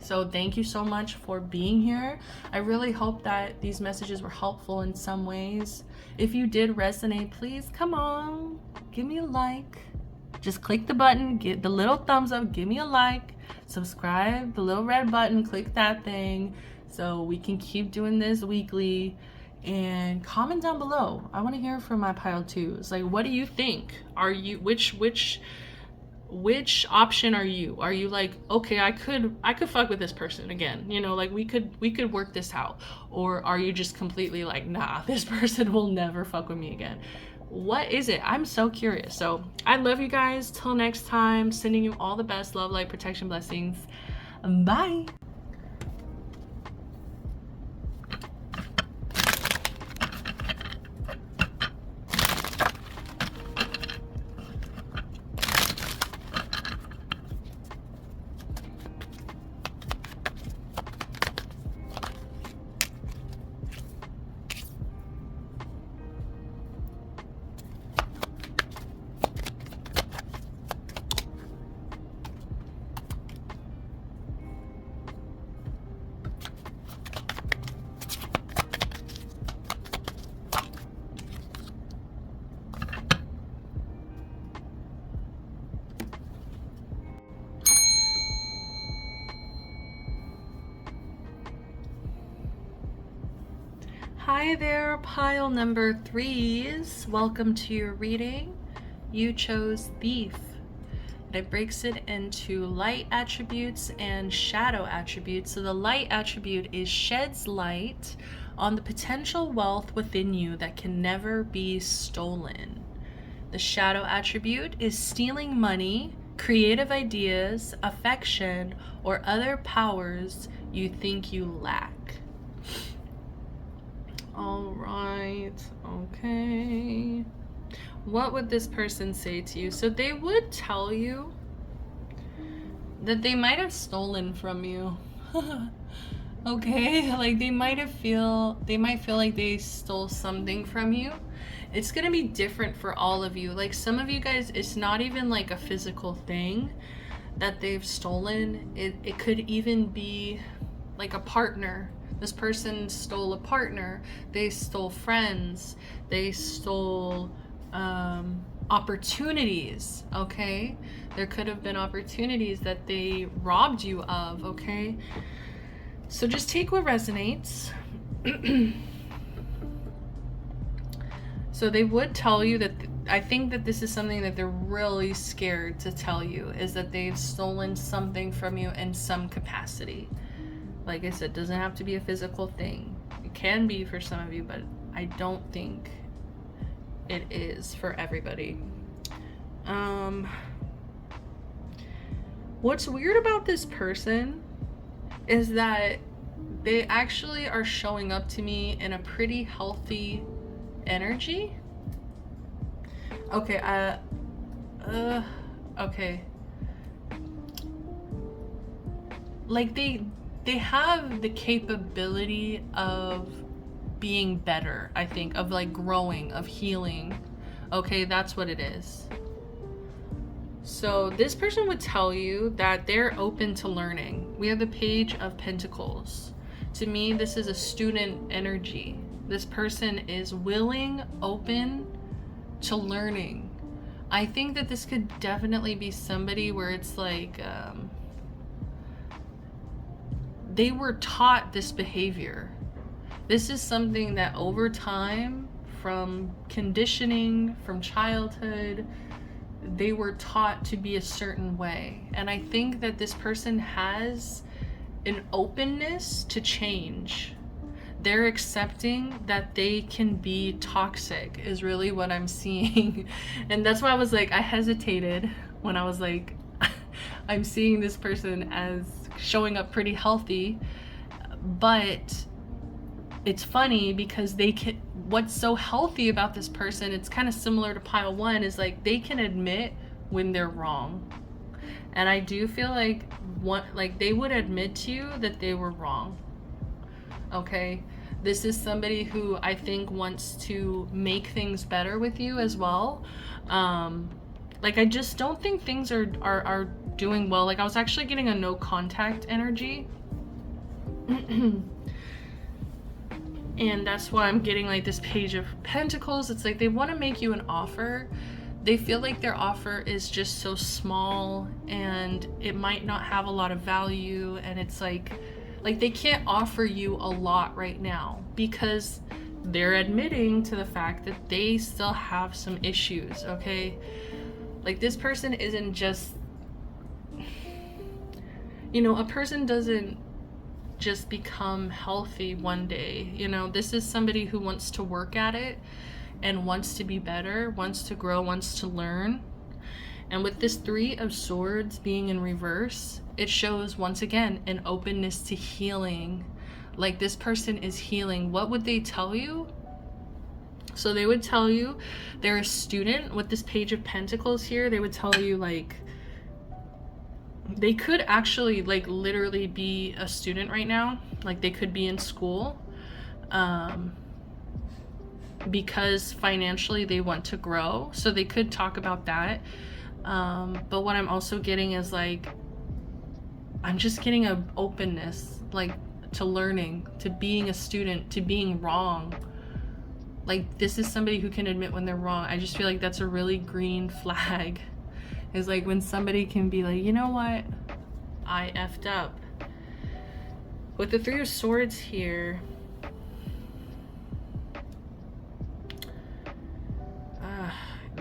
So thank you so much for being here. I really hope that these messages were helpful in some ways. If you did resonate, please come on, give me a like. Just click the button, get the little thumbs up, give me a like, subscribe, the little red button, click that thing so we can keep doing this weekly. And comment down below. I want to hear from my pile twos. Like, what do you think? Are you which option are you? Are you like, okay, I could fuck with this person again, you know, like we could work this out? Or are you just completely like, nah, this person will never fuck with me again? What is it? I'm so curious. So I love you guys. Till next time, sending you all the best love, light, protection, blessings. Bye. Hi there, pile number 3s. Welcome to your reading. You chose Thief. And it breaks it into light attributes and shadow attributes. So the light attribute is sheds light on the potential wealth within you that can never be stolen. The shadow attribute is stealing money, creative ideas, affection, or other powers you think you lack. All right, okay. What would this person say to you? So they would tell you that they might have stolen from you. Okay, like they might feel like they stole something from you. It's gonna be different for all of you. Like some of you guys, it's not even like a physical thing that they've stolen. It could even be like a partner. This person stole a partner. They stole friends. They stole opportunities. Okay, there could have been opportunities that they robbed you of. Okay, so just take what resonates. So they would tell you that I think that this is something that they're really scared to tell you, is that they've stolen something from you in some capacity. Like I said, it doesn't have to be a physical thing. It can be for some of you, but I don't think it is for everybody. What's weird about this person is that they actually are showing up to me in a pretty healthy energy. Okay, okay. Like they have the capability of being better, I think, of like growing, of healing. Okay, that's what it is. So this person would tell you that they're open to learning. We have the Page of Pentacles. To me, this is a student energy. This person is willing, open to learning. I think that this could definitely be somebody where it's like they were taught this behavior. This is something that over time, from conditioning, from childhood, they were taught to be a certain way. And I think that this person has an openness to change. They're accepting that they can be toxic is really what I'm seeing. And that's why I was like, I hesitated when I was like, I'm seeing this person as showing up pretty healthy. But it's funny because they can, what's so healthy about this person, it's kind of similar to pile one, is like they can admit when they're wrong. And I do feel like they would admit to you that they were wrong. Okay, this is somebody who I think wants to make things better with you as well. Like I just don't think things are doing well. Like I was actually getting a no contact energy. And that's why I'm getting like this Page of Pentacles. It's like they want to make you an offer. They feel like their offer is just so small and it might not have a lot of value, and it's like they can't offer you a lot right now because they're admitting to the fact that they still have some issues. Okay, like this person isn't just, you know, a person doesn't just become healthy one day. You know, this is somebody who wants to work at it and wants to be better, wants to grow, wants to learn. And with this Three of Swords being in reverse, it shows once again an openness to healing. Like this person is healing. What would they tell you? So they would tell you they're a student. With this Page of Pentacles here, they would tell you like they could actually like literally be a student right now. Like they could be in school because financially they want to grow. So they could talk about that. But what I'm also getting is like, I'm just getting an openness, like to learning, to being a student, to being wrong. Like this is somebody who can admit when they're wrong. I just feel like that's a really green flag. Is like when somebody can be like, you know what, I effed up. With the Three of Swords here,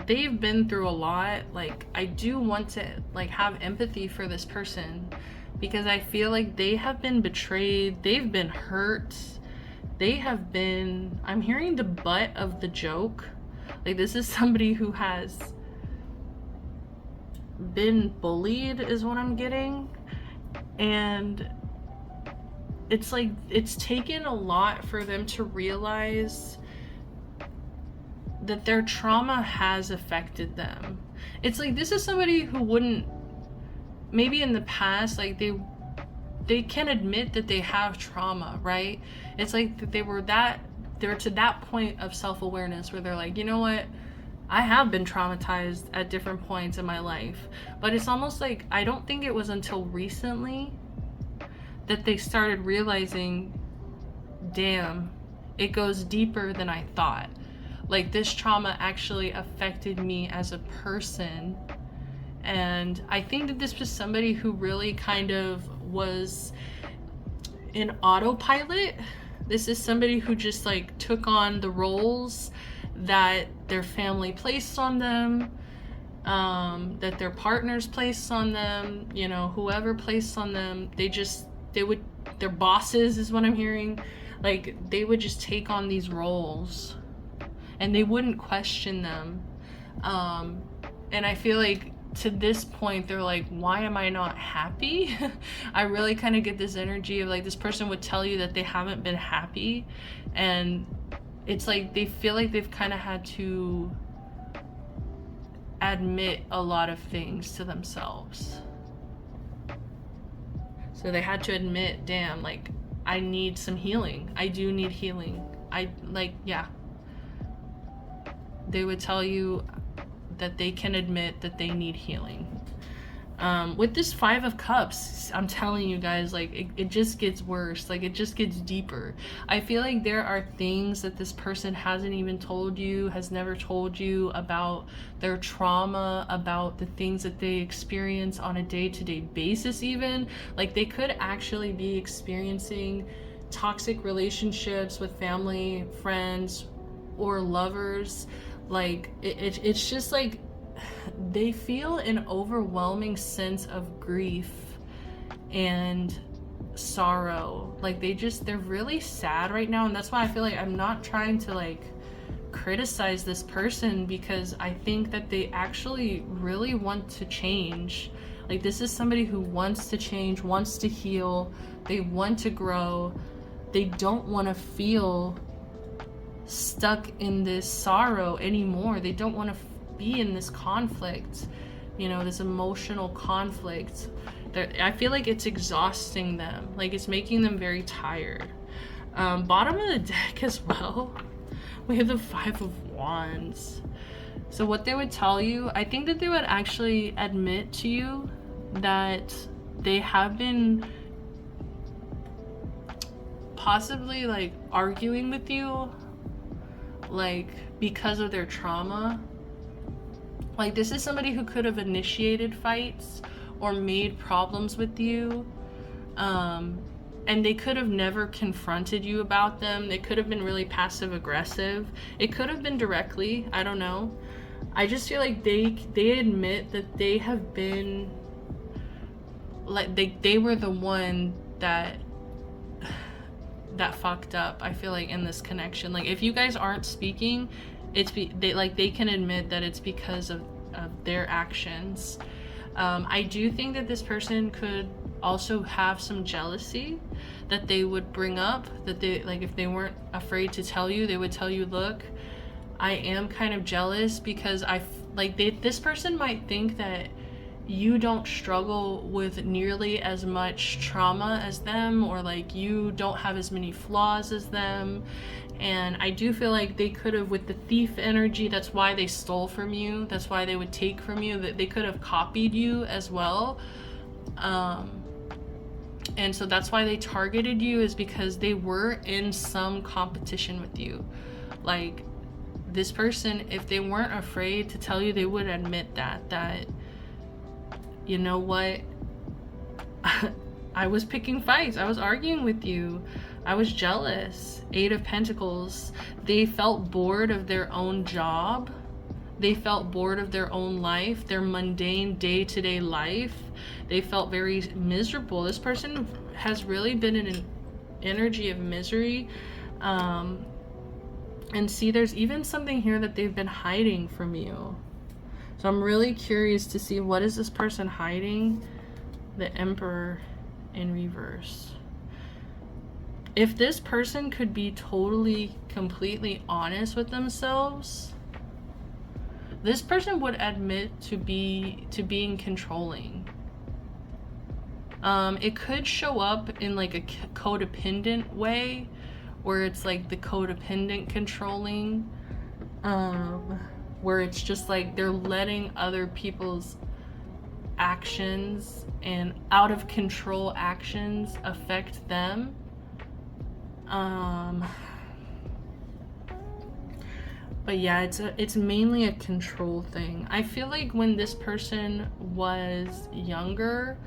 they've been through a lot. Like I do want to like have empathy for this person because I feel like they have been betrayed, they've been hurt, they have been, I'm hearing the butt of the joke. Like this is somebody who has been bullied is what I'm getting. And it's like it's taken a lot for them to realize that their trauma has affected them. It's like, this is somebody who wouldn't, maybe in the past, like they can admit that they have trauma, right? It's like they were to that point of self-awareness where they're like, you know what, I have been traumatized at different points in my life. But it's almost like, I don't think it was until recently that they started realizing, damn, it goes deeper than I thought. Like, this trauma actually affected me as a person. And I think that this was somebody who really kind of was in autopilot. This is somebody who just like took on the roles that their family placed on them, that their partners placed on them, you know, whoever placed on them. Their bosses is what I'm hearing. Like, they would just take on these roles and they wouldn't question them. And I feel like to this point, they're like, why am I not happy? I really kind of get this energy of like, this person would tell you that they haven't been happy. And it's like, they feel like they've kind of had to admit a lot of things to themselves. So they had to admit, damn, like, I need some healing. I do need healing. They would tell you that they can admit that they need healing. With this 5 of Cups, I'm telling you guys, like, it just gets worse. Like, it just gets deeper. I feel like there are things that this person hasn't even told you, has never told you about their trauma, about the things that they experience on a day-to-day basis even. Like, they could actually be experiencing toxic relationships with family, friends, or lovers. Like, it's just like, they feel an overwhelming sense of grief and sorrow. Like, they're really sad right now. And that's why I feel like I'm not trying to like criticize this person, because I think that they actually really want to change. Like, this is somebody who wants to change, wants to heal. They want to grow. They don't want to feel stuck in this sorrow anymore. They don't want to be in this conflict, you know, this emotional conflict. I feel like it's exhausting them. Like, it's making them very tired. Bottom of the deck as well, we have the 5 of Wands. So what they would tell you, I think that they would actually admit to you that they have been possibly like arguing with you, like, because of their trauma. Like, this is somebody who could have initiated fights or made problems with you, and they could have never confronted you about them. They could have been really passive aggressive. It could have been directly, I don't know. I just feel like they admit that they have been like, they were the one that fucked up, I feel like, in this connection. Like, if you guys aren't speaking, they can admit that it's because of their actions. I do think that this person could also have some jealousy that they would bring up, that they, like, if they weren't afraid to tell you, they would tell you, look, I am kind of jealous because this person might think that you don't struggle with nearly as much trauma as them, or like you don't have as many flaws as them. And I do feel like they could have, with the thief energy, that's why they stole from you, that's why they would take from you, that they could have copied you as well. And so that's why they targeted you, is because they were in some competition with you. Like, this person, if they weren't afraid to tell you, they would admit that you know what, I was picking fights, I was arguing with you, I was jealous. 8 of Pentacles. They felt bored of their own job. They felt bored of their own life, their mundane day-to-day life. They felt very miserable. This person has really been in an energy of misery. And see, there's even something here that they've been hiding from you. So I'm really curious to see, what is this person hiding? The Emperor in reverse. If this person could be totally, completely honest with themselves, This person would admit to being controlling. It could show up in like a codependent way, where it's like the codependent controlling, where it's just like they're letting other people's actions and out of control actions affect them. But yeah, it's mainly a control thing. I feel like when this person was younger,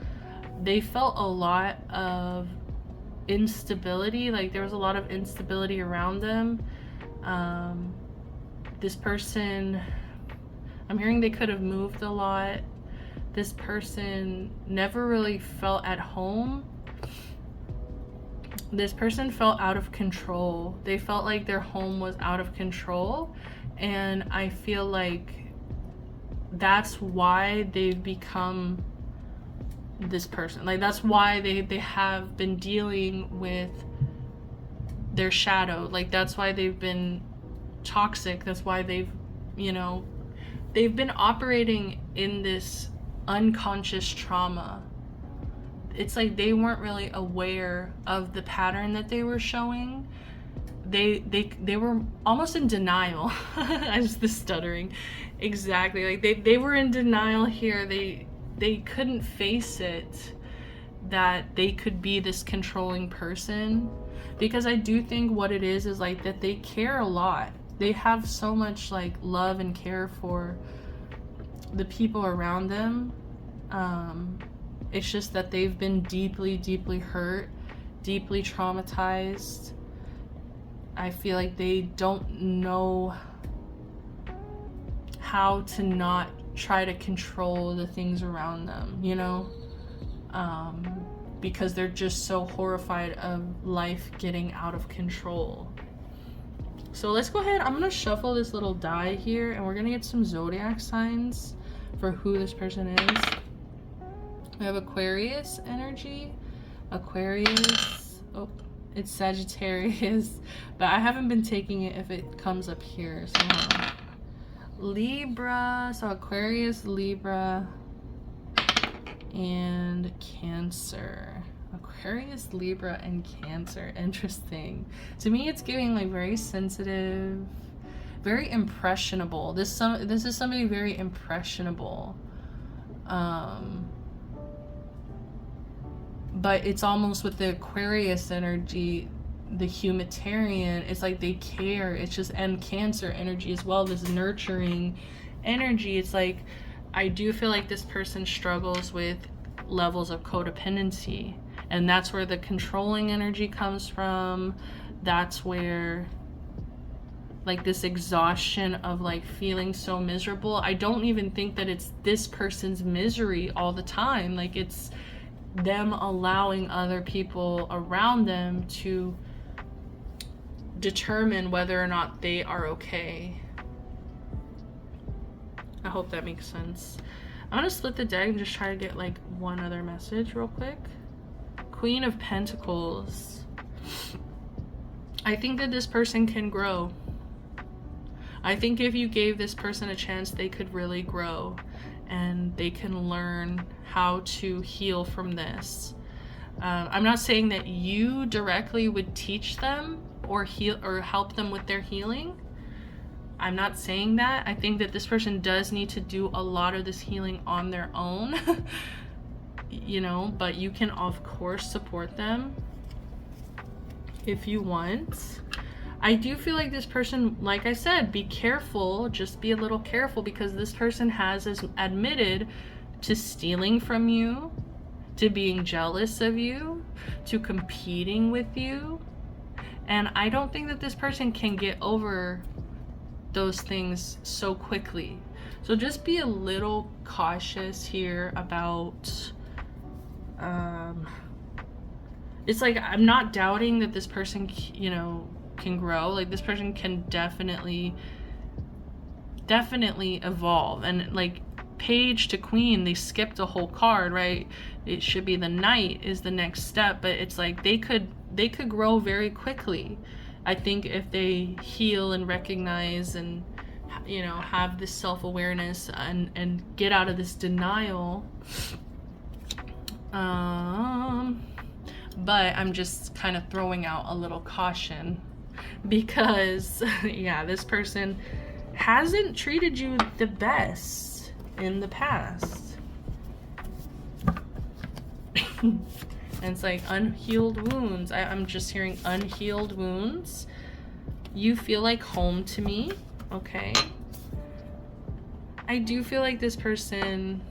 they felt a lot of instability. Like there was a lot of instability around them. This person, I'm hearing they could have moved a lot. This person never really felt at home. This person felt out of control. They felt like their home was out of control. And I feel like that's why they've become this person. Like that's why they have been dealing with their shadow. Like that's why they've been toxic. That's why they've been operating in this unconscious trauma. It's like they weren't really aware of the pattern that they were showing. They were almost in denial. I just the stuttering. Exactly. Like they were in denial here. They couldn't face it that they could be this controlling person, because I do think what it is like that they care a lot. They have so much like love and care for the people around them. It's just that they've been deeply, deeply hurt, deeply traumatized. I feel like they don't know how to not try to control the things around them, because they're just so horrified of life getting out of control. So let's go ahead. I'm going to shuffle this little die here, and we're going to get some zodiac signs for who this person is. We have Aquarius energy. Aquarius. Oh, it's Sagittarius. But I haven't been taking it if it comes up here. So Libra. So Aquarius, Libra, and Cancer. Aquarius, Libra, and Cancer. Interesting. To me, it's giving like very sensitive, very impressionable. This is somebody very impressionable. But it's almost with the Aquarius energy, the humanitarian, it's like they care. It's just, and Cancer energy as well, this nurturing energy. It's like, I do feel like this person struggles with levels of codependency. And that's where the controlling energy comes from. That's where like this exhaustion of like feeling so miserable. I don't even think that it's this person's misery all the time. Like it's them allowing other people around them to determine whether or not they are okay. I hope that makes sense. I'm gonna split the deck and just try to get like one other message real quick. Queen of Pentacles. I think that this person can grow. I think if you gave this person a chance, they could really grow and they can learn how to heal from this. I'm not saying that you directly would teach them or heal or help them with their healing. I'm not saying that. I think that this person does need to do a lot of this healing on their own. But you can of course support them if you want. I do feel like this person, like I said, be careful, just be a little careful, because this person has admitted to stealing from you, to being jealous of you, to competing with you. And I don't think that this person can get over those things so quickly. So just be a little cautious here about it's like, I'm not doubting that this person can grow. Like this person can definitely evolve. And like Page to Queen, they skipped a whole card, right? It should be the Knight is the next step, but it's like they could grow very quickly. I think if they heal and recognize and you know, have this self-awareness and get out of this denial. But I'm just kind of throwing out a little caution because, yeah, this person hasn't treated you the best in the past. And it's like unhealed wounds. I'm just hearing unhealed wounds. You feel like home to me, okay? I do feel like this person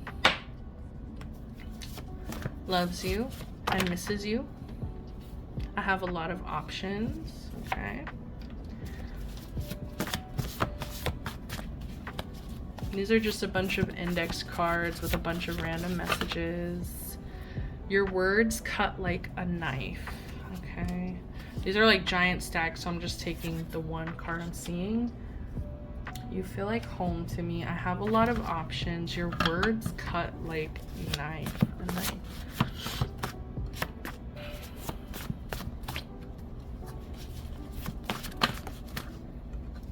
loves you and misses you. I have a lot of options, okay? These are just a bunch of index cards with a bunch of random messages. Your words cut like a knife, okay? These are like giant stacks, so I'm just taking the one card I'm seeing. You feel like home to me. I have a lot of options. Your words cut like a knife.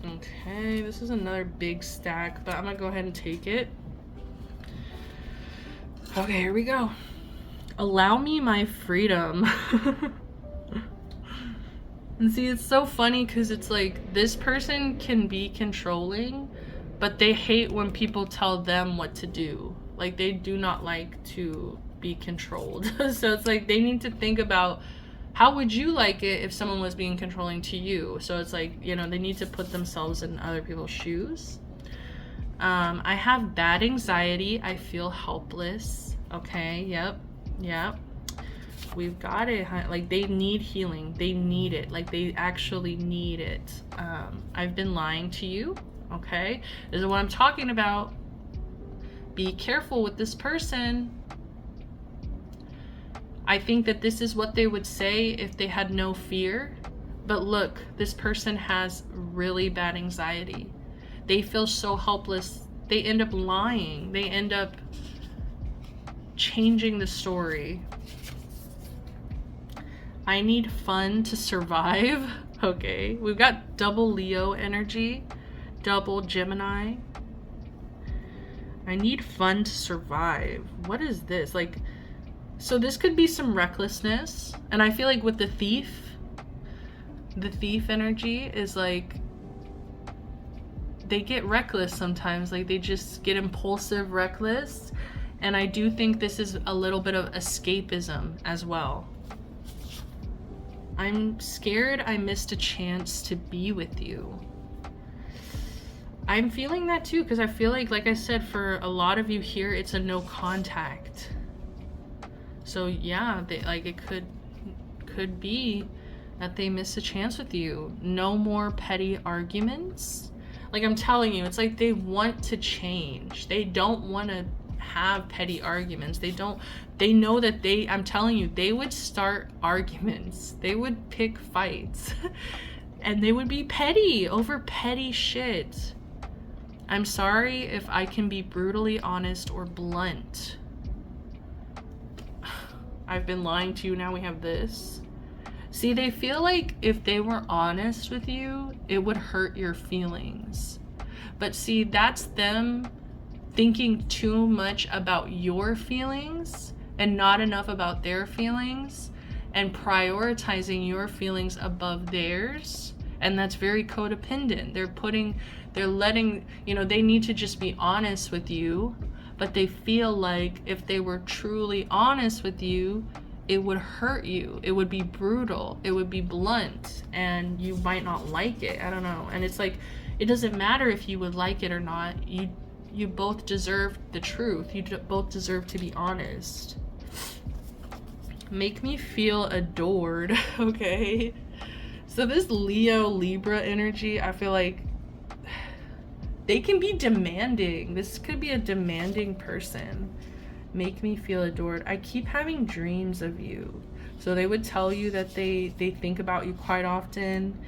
Okay, this is another big stack, but I'm gonna go ahead and take it. Okay, here we go. Allow me my freedom. And see, it's so funny because it's like this person can be controlling, but they hate when people tell them what to do. Like, they do not like to be controlled. So it's like they need to think about, how would you like it if someone was being controlling to you? So it's like, you know, they need to put themselves in other people's shoes. I have bad anxiety. I feel helpless. Okay, yep. We've got it. Like, they need healing. They need it. Like, they actually need it. I've been lying to you. Okay, this is what I'm talking about. Be careful with this person. I think that this is what they would say if they had no fear. But look, this person has really bad anxiety. They feel so helpless. They end up lying. They end up changing the story. I need fun to survive. Okay, we've got double Leo energy, double Gemini. I need fun to survive. What is this? Like, so this could be some recklessness. And I feel like with the thief energy is like, they get reckless sometimes. Like, they just get impulsive, reckless. And I do think this is a little bit of escapism as well. I'm scared I missed a chance to be with you. I'm feeling that too, because I feel like I said, for a lot of you here, it's a no contact. So yeah, it could be that they miss a chance with you. No more petty arguments. Like, I'm telling you, it's like they want to change. They don't want to have petty arguments. They know that I'm telling you, they would start arguments. They would pick fights. And they would be petty over petty shit. I'm sorry if I can be brutally honest or blunt. I've been lying to you, now we have this. See, they feel like if they were honest with you, it would hurt your feelings. But see, that's them thinking too much about your feelings and not enough about their feelings, and prioritizing your feelings above theirs. And that's very codependent. They're letting, you know, they need to just be honest with you, but they feel like if they were truly honest with you, it would hurt you. It would be brutal. It would be blunt, and you might not like it. I don't know. And it's like, it doesn't matter if you would like it or not. You both deserve the truth. You both deserve to be honest. Make me feel adored. Okay. So this Leo Libra energy, I feel like they can be demanding. This could be a demanding person. Make me feel adored. I keep having dreams of you. So they would tell you that they think about you quite often.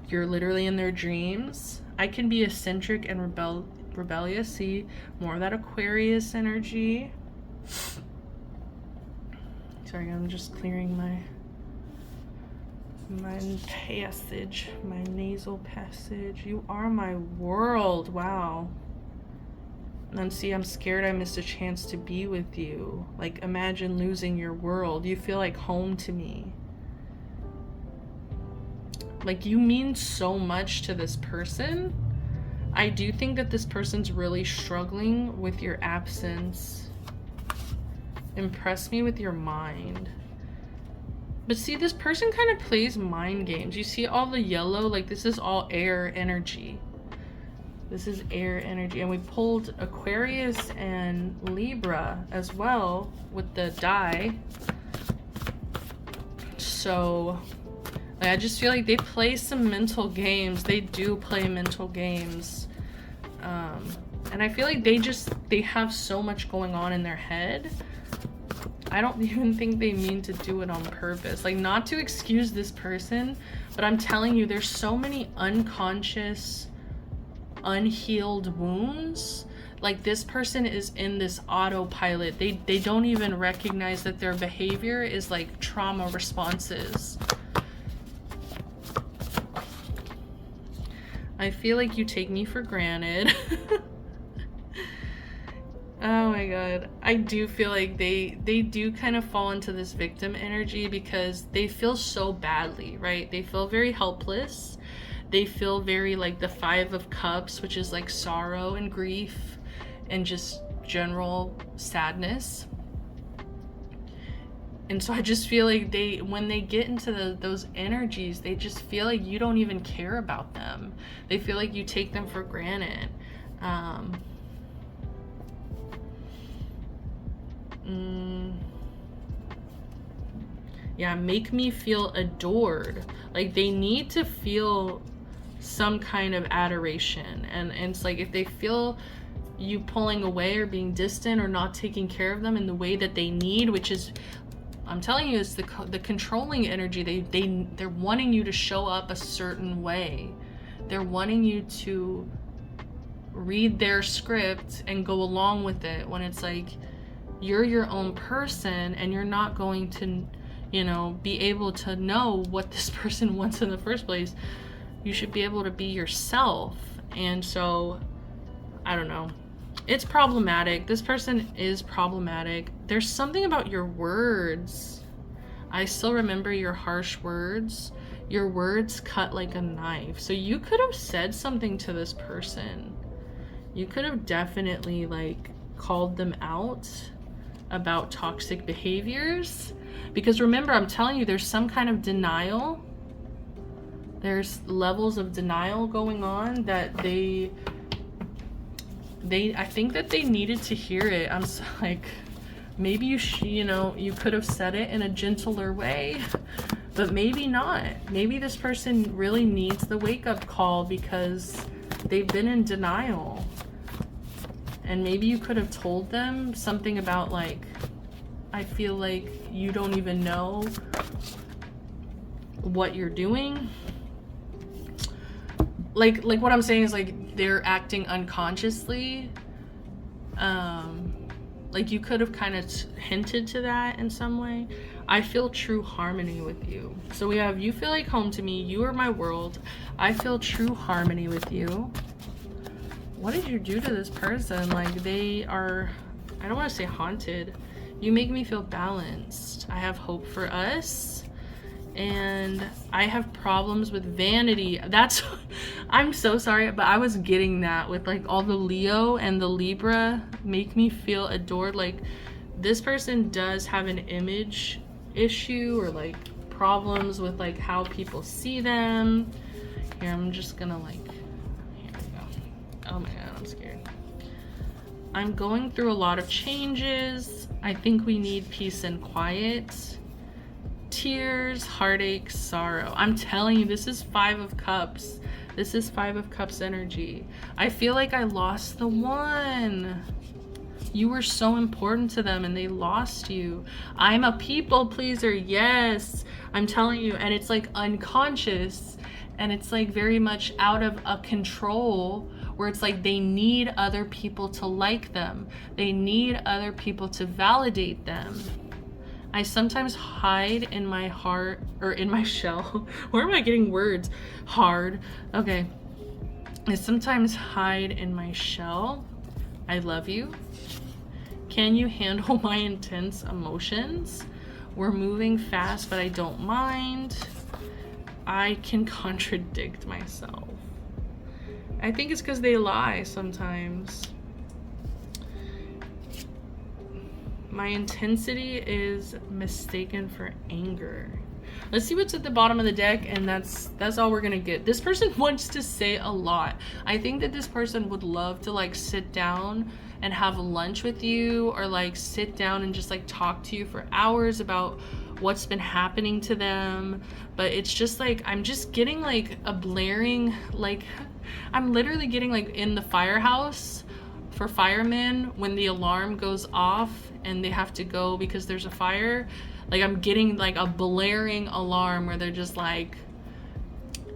You're literally in their dreams. I can be eccentric and rebellious. See, more of that Aquarius energy. Sorry, I'm just clearing my My passage, my nasal passage. You are my world. Wow. And see, I'm scared I missed a chance to be with you. Like, imagine losing your world. You feel like home to me. Like, you mean so much to this person. I do think that this person's really struggling with your absence. Impress me with your mind. But see, this person kind of plays mind games. You see all the yellow? Like, this is all air energy. This is air energy. And we pulled Aquarius and Libra as well with the die. So, like, I just feel like they play some mental games. They do play mental games. And I feel like they have so much going on in their head. I don't even think they mean to do it on purpose. Like, not to excuse this person, but I'm telling you, there's so many unconscious, unhealed wounds. Like, this person is in this autopilot. They don't even recognize that their behavior is like trauma responses. I feel like you take me for granted. Oh my god. I do feel like they do kind of fall into this victim energy because they feel so badly, right? They feel very helpless. They feel very like the 5 of Cups, which is like sorrow and grief and just general sadness. And so I just feel like when they get into those energies, they just feel like you don't even care about them. They feel like you take them for granted. Yeah, make me feel adored. Like, they need to feel some kind of adoration. And it's like, if they feel you pulling away or being distant or not taking care of them in the way that they need, which is, I'm telling you, it's the controlling energy. They're wanting you to show up a certain way. They're wanting you to read their script and go along with it, when it's like, you're your own person and you're not going to, be able to know what this person wants in the first place. You should be able to be yourself. And so, I don't know. It's problematic. This person is problematic. There's something about your words. I still remember your harsh words. Your words cut like a knife. So you could have said something to this person. You could have definitely like called them out about toxic behaviors. Because remember, I'm telling you, there's some kind of denial. There's levels of denial going on that I think that they needed to hear it. I'm like, maybe you could have said it in a gentler way, but maybe not. Maybe this person really needs the wake-up call because they've been in denial. And maybe you could have told them something about like, I feel like you don't even know what you're doing. Like what I'm saying is like they're acting unconsciously. Like you could have kind of hinted to that in some way. I feel true harmony with you. So we have, you feel like home to me. You are my world. I feel true harmony with you. What did you do to this person? Like, they are, I don't want to say haunted. You make me feel balanced. I have hope for us. And I have problems with vanity. That's, I'm so sorry, but I was getting that with like all the Leo and the Libra make me feel adored. Like, this person does have an image issue or like problems with like how people see them. Here, I'm just gonna like, here we go. Oh my god, I'm scared. I'm going through a lot of changes. I think we need peace and quiet. Tears, heartache, sorrow. I'm telling you, this is 5 of Cups. This is 5 of Cups energy. I feel like I lost the one. You were so important to them and they lost you. I'm a people pleaser. Yes, I'm telling you. And it's like unconscious and it's like very much out of a control where it's like they need other people to like them. They need other people to validate them. I sometimes hide in my heart, or in my shell. Where am I getting words? Hard. Okay. I sometimes hide in my shell. I love you. Can you handle my intense emotions? We're moving fast, but I don't mind. I can contradict myself. I think it's because they lie sometimes. My intensity is mistaken for anger. Let's see what's at the bottom of the deck, and that's all we're gonna get. This person wants to say a lot. I think that this person would love to like sit down and have lunch with you, or like sit down and just like talk to you for hours about what's been happening to them. But it's just like, I'm just getting like a blaring, like I'm literally getting like in the firehouse for firemen when the alarm goes off and they have to go because there's a fire. Like I'm getting like a blaring alarm where they're just like,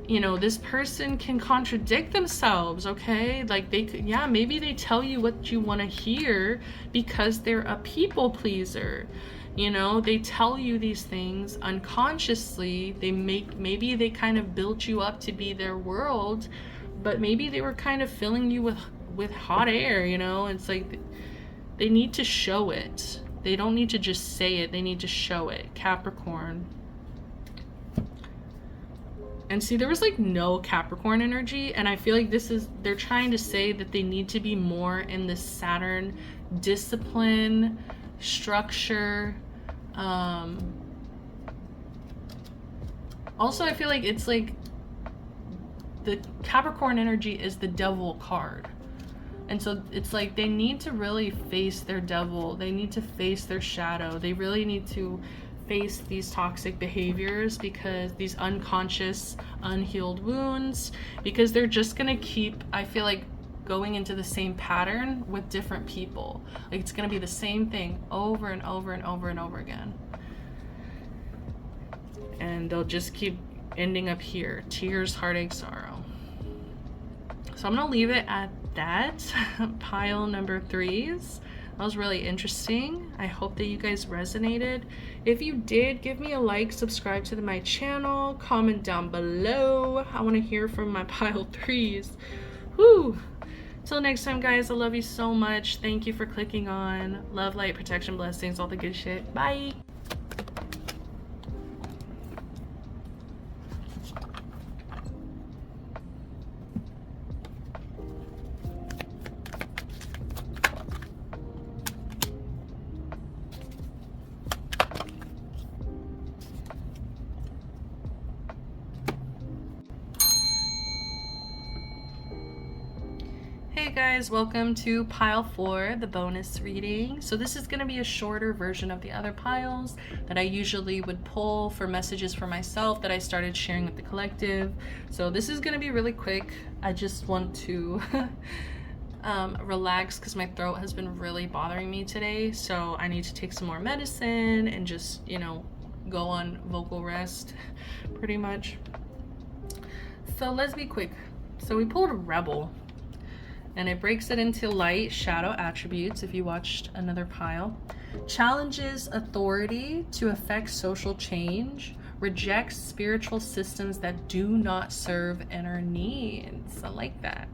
you know, this person can contradict themselves, okay? Like they could, yeah, maybe they tell you what you want to hear because they're a people pleaser. You know, they tell you these things unconsciously. Maybe they kind of built you up to be their world, but maybe they were kind of filling you with hot air, you know? It's like they need to show it. They don't need to just say it, they need to show it. Capricorn. And see, there was like no Capricorn energy, and I feel like they're trying to say that they need to be more in the Saturn discipline, structure. Also, I feel like it's like the Capricorn energy is the devil card. And so it's like they need to really face their devil. They need to face their shadow. They really need to face these toxic behaviors, because these unconscious, unhealed wounds, because they're just gonna keep, I feel like, going into the same pattern with different people. Like it's gonna be the same thing over and over and over and over again. And they'll just keep ending up here. Tears, heartache, sorrow. So I'm gonna leave it at that. Pile number 3s. That was really interesting. I hope that you guys resonated. If you did, give me a like, subscribe to my channel, comment down below. I want to hear from my pile 3s. Whew. Till next time, guys, I love you so much. Thank you for clicking on. Love, light, protection, blessings, all the good shit. Bye. Hey guys, welcome to pile 4, the bonus reading. So this is going to be a shorter version of the other piles that I usually would pull for messages for myself that I started sharing with the collective. So this is going to be really quick. I just want to relax because my throat has been really bothering me today. So I need to take some more medicine and just, you know, go on vocal rest pretty much. So let's be quick. So we pulled Rebel. And it breaks it into light, shadow attributes if you watched another pile. Challenges authority to affect social change. Rejects spiritual systems that do not serve inner needs. I like that.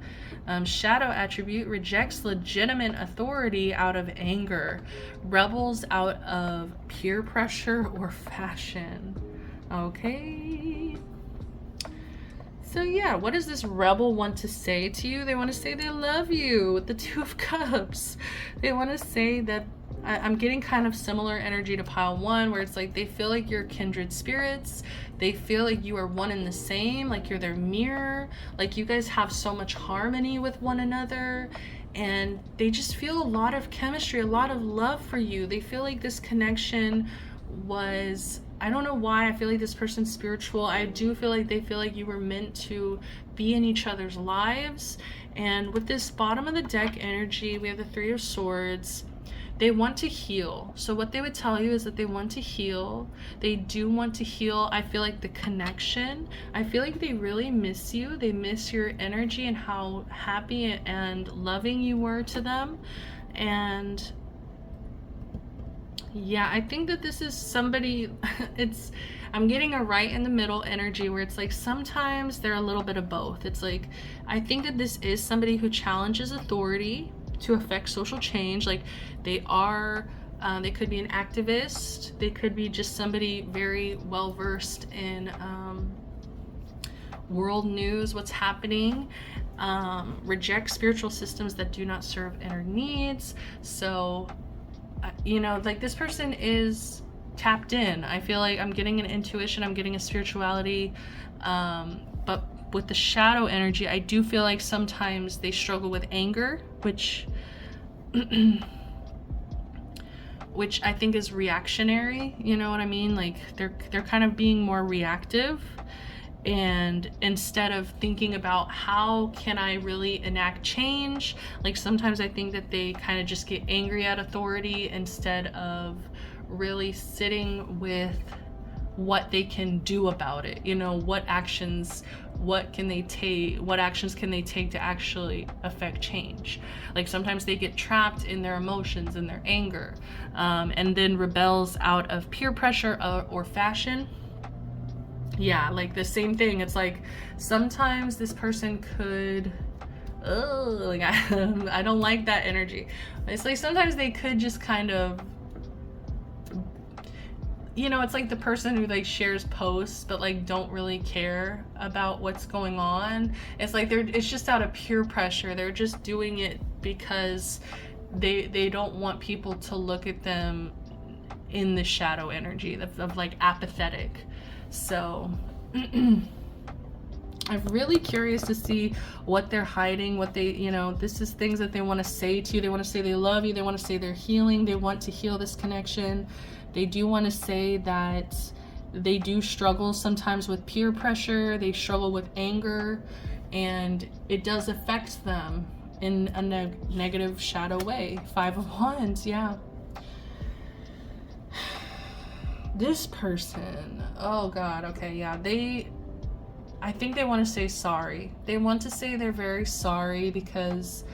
Shadow attribute rejects legitimate authority out of anger. Rebels out of peer pressure or fashion. Okay. So yeah, what does this rebel want to say to you? They want to say they love you with the 2 of Cups. They want to say that I'm getting kind of similar energy to pile 1, where it's like they feel like you're kindred spirits. They feel like you are one and the same, like you're their mirror, like you guys have so much harmony with one another. And they just feel a lot of chemistry, a lot of love for you. They feel like this connection was, I don't know why I feel like this person's spiritual. I do feel like they feel like you were meant to be in each other's lives. And with this bottom of the deck energy, we have the 3 of Swords. They want to heal. So what they would tell you is that they want to heal. They do want to heal. I feel like the connection. I feel like they really miss you. They miss your energy and how happy and loving you were to them. And Yeah, I think that this is somebody, I'm getting a right in the middle energy where it's like sometimes they're a little bit of both. It's like, I think that this is somebody who challenges authority to affect social change. Like they are, they could be an activist. They could be just somebody very well versed in world news, what's happening. Reject spiritual systems that do not serve inner needs. So, you know, like this person is tapped in. I feel like I'm getting an intuition, I'm getting a spirituality, but with the shadow energy, I do feel like sometimes they struggle with anger, which which I think is reactionary, you know what I mean? Like they're kind of being more reactive, and instead of thinking about how can I really enact change, like sometimes I think that they kind of just get angry at authority instead of really sitting with what they can do about it. You know, what actions can they take to actually affect change. Like sometimes they get trapped in their emotions and their anger, and then rebels out of peer pressure or fashion. Yeah, like the same thing. It's like sometimes this person could, like I don't like that energy. It's like sometimes they could just kind of, you know, it's like the person who like shares posts but like don't really care about what's going on. It's like it's just out of peer pressure. They're just doing it because they don't want people to look at them in the shadow energy of like apathetic. So I'm really curious to see what they're hiding, what they, you know, this is things that they want to say to you. They want to say they love you. They want to say they're healing. They want to heal this connection. They do want to say that they do struggle sometimes with peer pressure. They struggle with anger, and it does affect them in a negative shadow way. 5 of Wands, yeah. This person, oh God, okay, yeah, I think they want to say sorry. They want to say they're very sorry because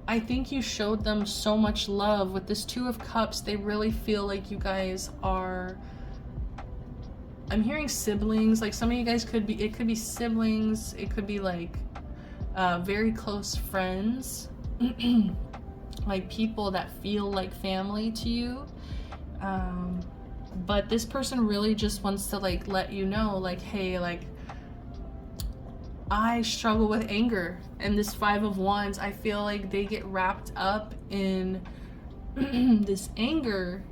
I think you showed them so much love. With this 2 of Cups, they really feel like you guys are, I'm hearing siblings, like some of you guys it could be siblings, it could be like very close friends, like people that feel like family to you. But this person really just wants to like let you know, like, hey, like I struggle with anger. And this 5 of Wands, I feel like they get wrapped up in this anger,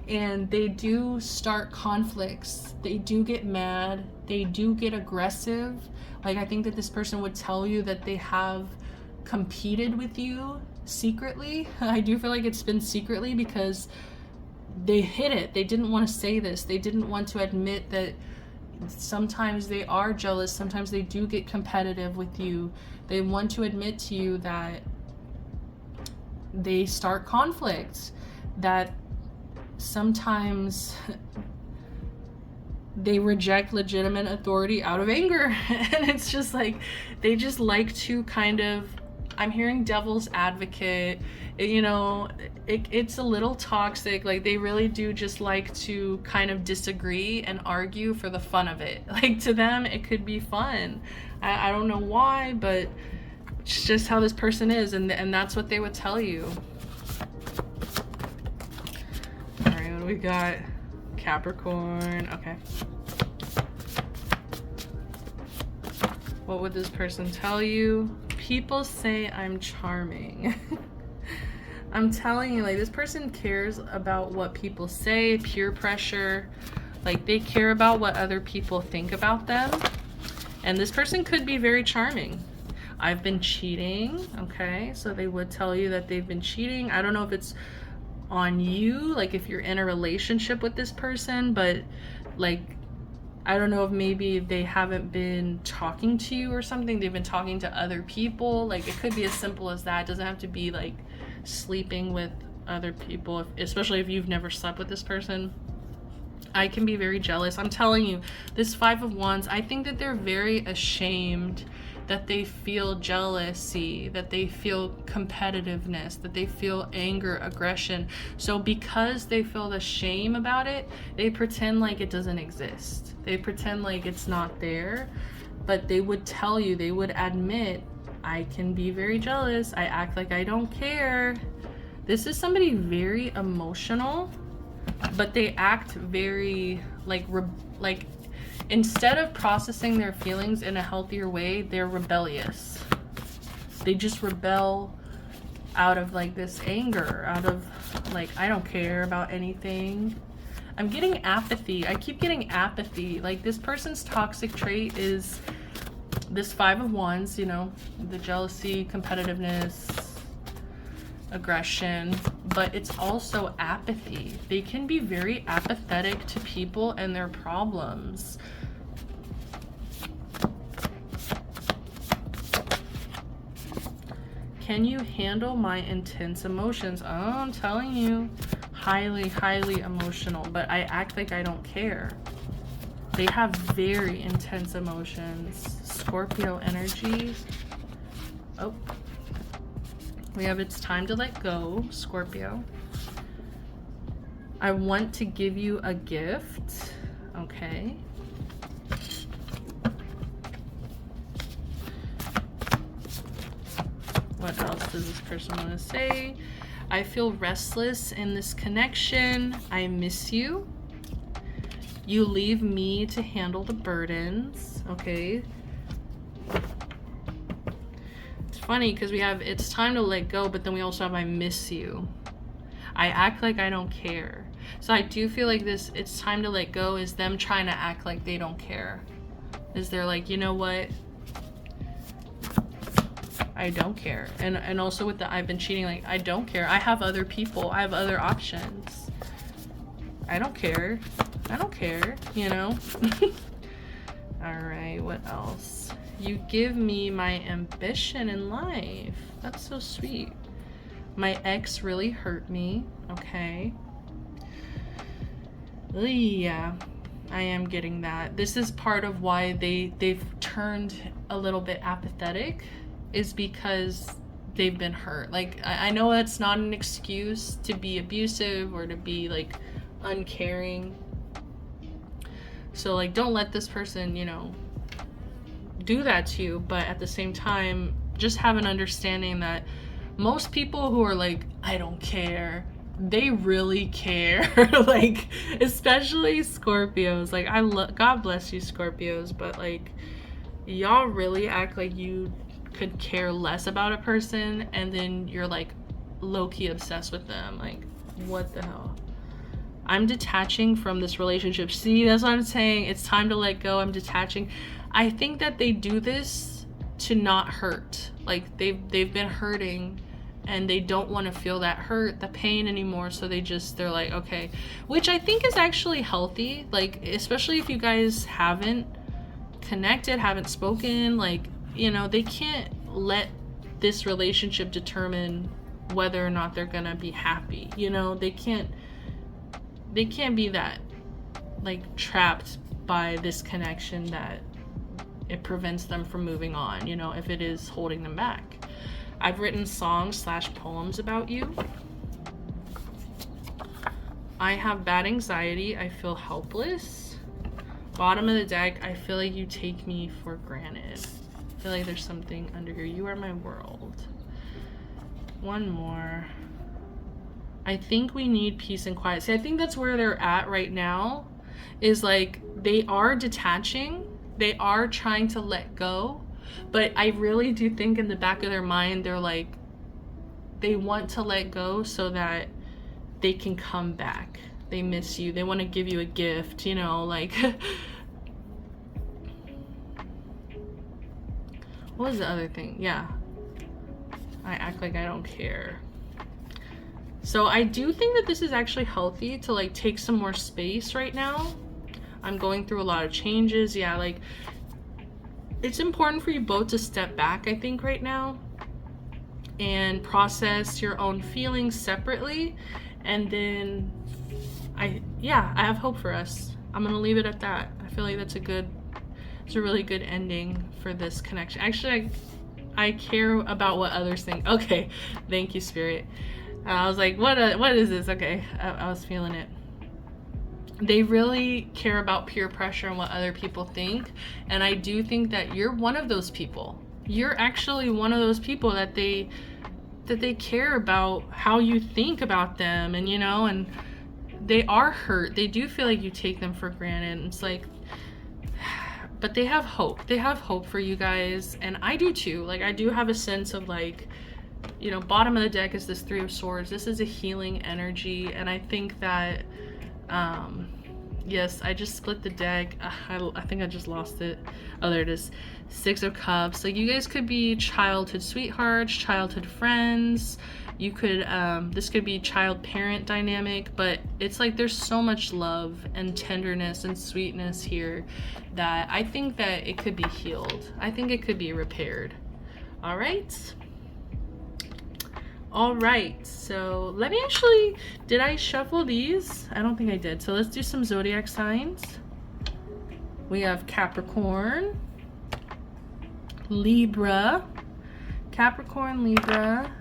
and they do start conflicts. They do get mad. They do get aggressive. Like I think that this person would tell you that they have competed with you secretly. I do feel like it's been secretly because they hid it. They didn't want to say this. They didn't want to admit that sometimes they are jealous. Sometimes they do get competitive with you. They want to admit to you that they start conflicts, that sometimes they reject legitimate authority out of anger. And it's just like, they just like to kind of, I'm hearing devil's advocate, you know, it's a little toxic. Like they really do just like to kind of disagree and argue for the fun of it. Like to them, it could be fun. I don't know why, but it's just how this person is, and that's what they would tell you. All right, what do we got? Capricorn, okay. What would this person tell you? People say I'm charming. I'm telling you, like this person cares about what people say, peer pressure. Like they care about what other people think about them. And this person could be very charming. I've been cheating, okay? So they would tell you that they've been cheating. I don't know if it's on you, like if you're in a relationship with this person, but like I don't know if maybe they haven't been talking to you or something. They've been talking to other people. Like it could be as simple as that. It doesn't have to be like sleeping with other people, especially if you've never slept with this person. I can be very jealous. I'm telling you, this Five of Wands, I think that they're very ashamed, that they feel jealousy, that they feel competitiveness, that they feel anger, aggression. So because they feel the shame about it, they pretend like it doesn't exist. They pretend like it's not there, but they would tell you, they would admit, I can be very jealous. I act like I don't care. This is somebody very emotional, but they act very like instead of processing their feelings in a healthier way, they're rebellious. They just rebel out of like this anger, out of like, I don't care about anything. I'm getting apathy. I keep getting apathy. Like, this person's toxic trait is this Five of Wands, you know, the jealousy, competitiveness, aggression, but it's also apathy. They can be very apathetic to people and their problems. Can you handle my intense emotions? Oh, I'm telling you, highly emotional, but I act like I don't care. They have very intense emotions. Scorpio energy. Oh, we have it's time to let go, Scorpio. I want to give you a gift. Okay. What else does this person want to say? I feel restless in this connection. I miss you. You leave me to handle the burdens. Okay. It's funny because we have it's time to let go, but then we also have I miss you. I act like I don't care. So I do feel like this it's time to let go is them trying to act like they don't care. Is they're like, you know what? I don't care. And also with the I've been cheating, like, I don't care. I have other people. I have other options. I don't care. I don't care, you know? Alright, what else? You give me my ambition in life. That's so sweet. My ex really hurt me. Okay. Yeah, I am getting that. This is part of why they've turned a little bit apathetic, is because they've been hurt. Like, I know that's not an excuse to be abusive or to be like uncaring. So like, don't let this person, you know, do that to you. But at the same time, just have an understanding that most people who are like, I don't care, they really care. Like, especially Scorpios. Like, God bless you, Scorpios, but like, y'all really act like you could care less about a person, and then you're like low-key obsessed with them. Like, what the hell? I'm detaching from this relationship. See, that's what I'm saying. It's time to let go. I'm detaching. I think that they do this to not hurt. Like, they've been hurting and they don't want to feel that hurt, the pain anymore, so they're like, okay, which I think is actually healthy. Like, especially if you guys haven't connected, haven't spoken, like, you know, they can't let this relationship determine whether or not they're gonna be happy. You know, they can't be that like trapped by this connection that it prevents them from moving on, you know, if it is holding them back. I've written songs / poems about you. I have bad anxiety. I feel helpless. Bottom of the deck, I feel like you take me for granted. I feel like there's something under here. You are my world. One more. I think we need peace and quiet. See, I think that's where they're at right now, is like, they are detaching. They are trying to let go. But I really do think in the back of their mind, they're like, they want to let go so that they can come back. They miss you. They want to give you a gift, you know, like... What was the other thing? Yeah. I act like I don't care. So I do think that this is actually healthy to like take some more space right now. I'm going through a lot of changes. Yeah, like, it's important for you both to step back, I think, right now, and process your own feelings separately. And then I have hope for us. I'm gonna leave it at that. I feel like it's a really good ending for this connection. Actually, I care about what others think. Okay, thank you, Spirit. I was like, what is this? Okay, I was feeling it. They really care about peer pressure and what other people think, and I do think that you're one of those people. You're actually one of those people that they care about how you think about them, and and they are hurt. They do feel like you take them for granted. It's like, but they have hope. They have hope for you guys, and I do too. Like, I do have a sense of like, bottom of the deck is this Three of Swords. This is a healing energy, and I think that yes, I just split the deck. I think I just lost it. Oh, there it is. Six of Cups. Like, you guys could be childhood sweethearts, childhood friends. You could this could be child-parent dynamic, but it's like there's so much love and tenderness and sweetness here that I think that it could be healed. I think it could be repaired. All right. All right, so let me actually, did I shuffle these? I don't think I did. So let's do some zodiac signs. We have Capricorn, Libra, Capricorn, Libra.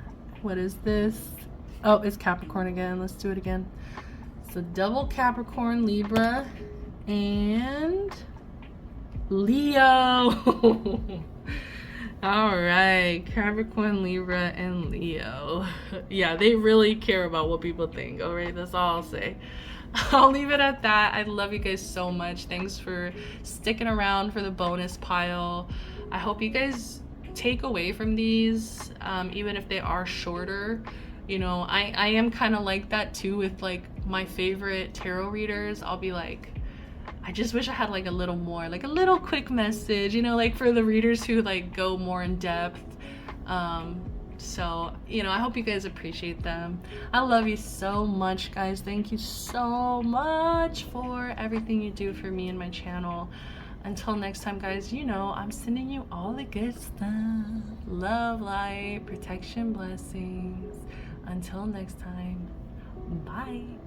What is this? Oh, it's Capricorn again. Let's do it again. So double Capricorn, Libra, and Leo. All right, Capricorn, Libra, and Leo. Yeah, they really care about what people think. All right, that's all I'll say. I'll leave it at that. I love you guys so much. Thanks for sticking around for the bonus pile. I hope you guys take away from these, even if they are shorter. I am kind of like that too with like my favorite tarot readers. I'll be like, I just wish I had like a little more, like a little quick message, like for the readers who like go more in depth. So, I hope you guys appreciate them. I love you so much, guys. Thank you so much for everything you do for me and my channel. Until next time, guys, I'm sending you all the good stuff. Love, light, protection, blessings. Until next time, bye.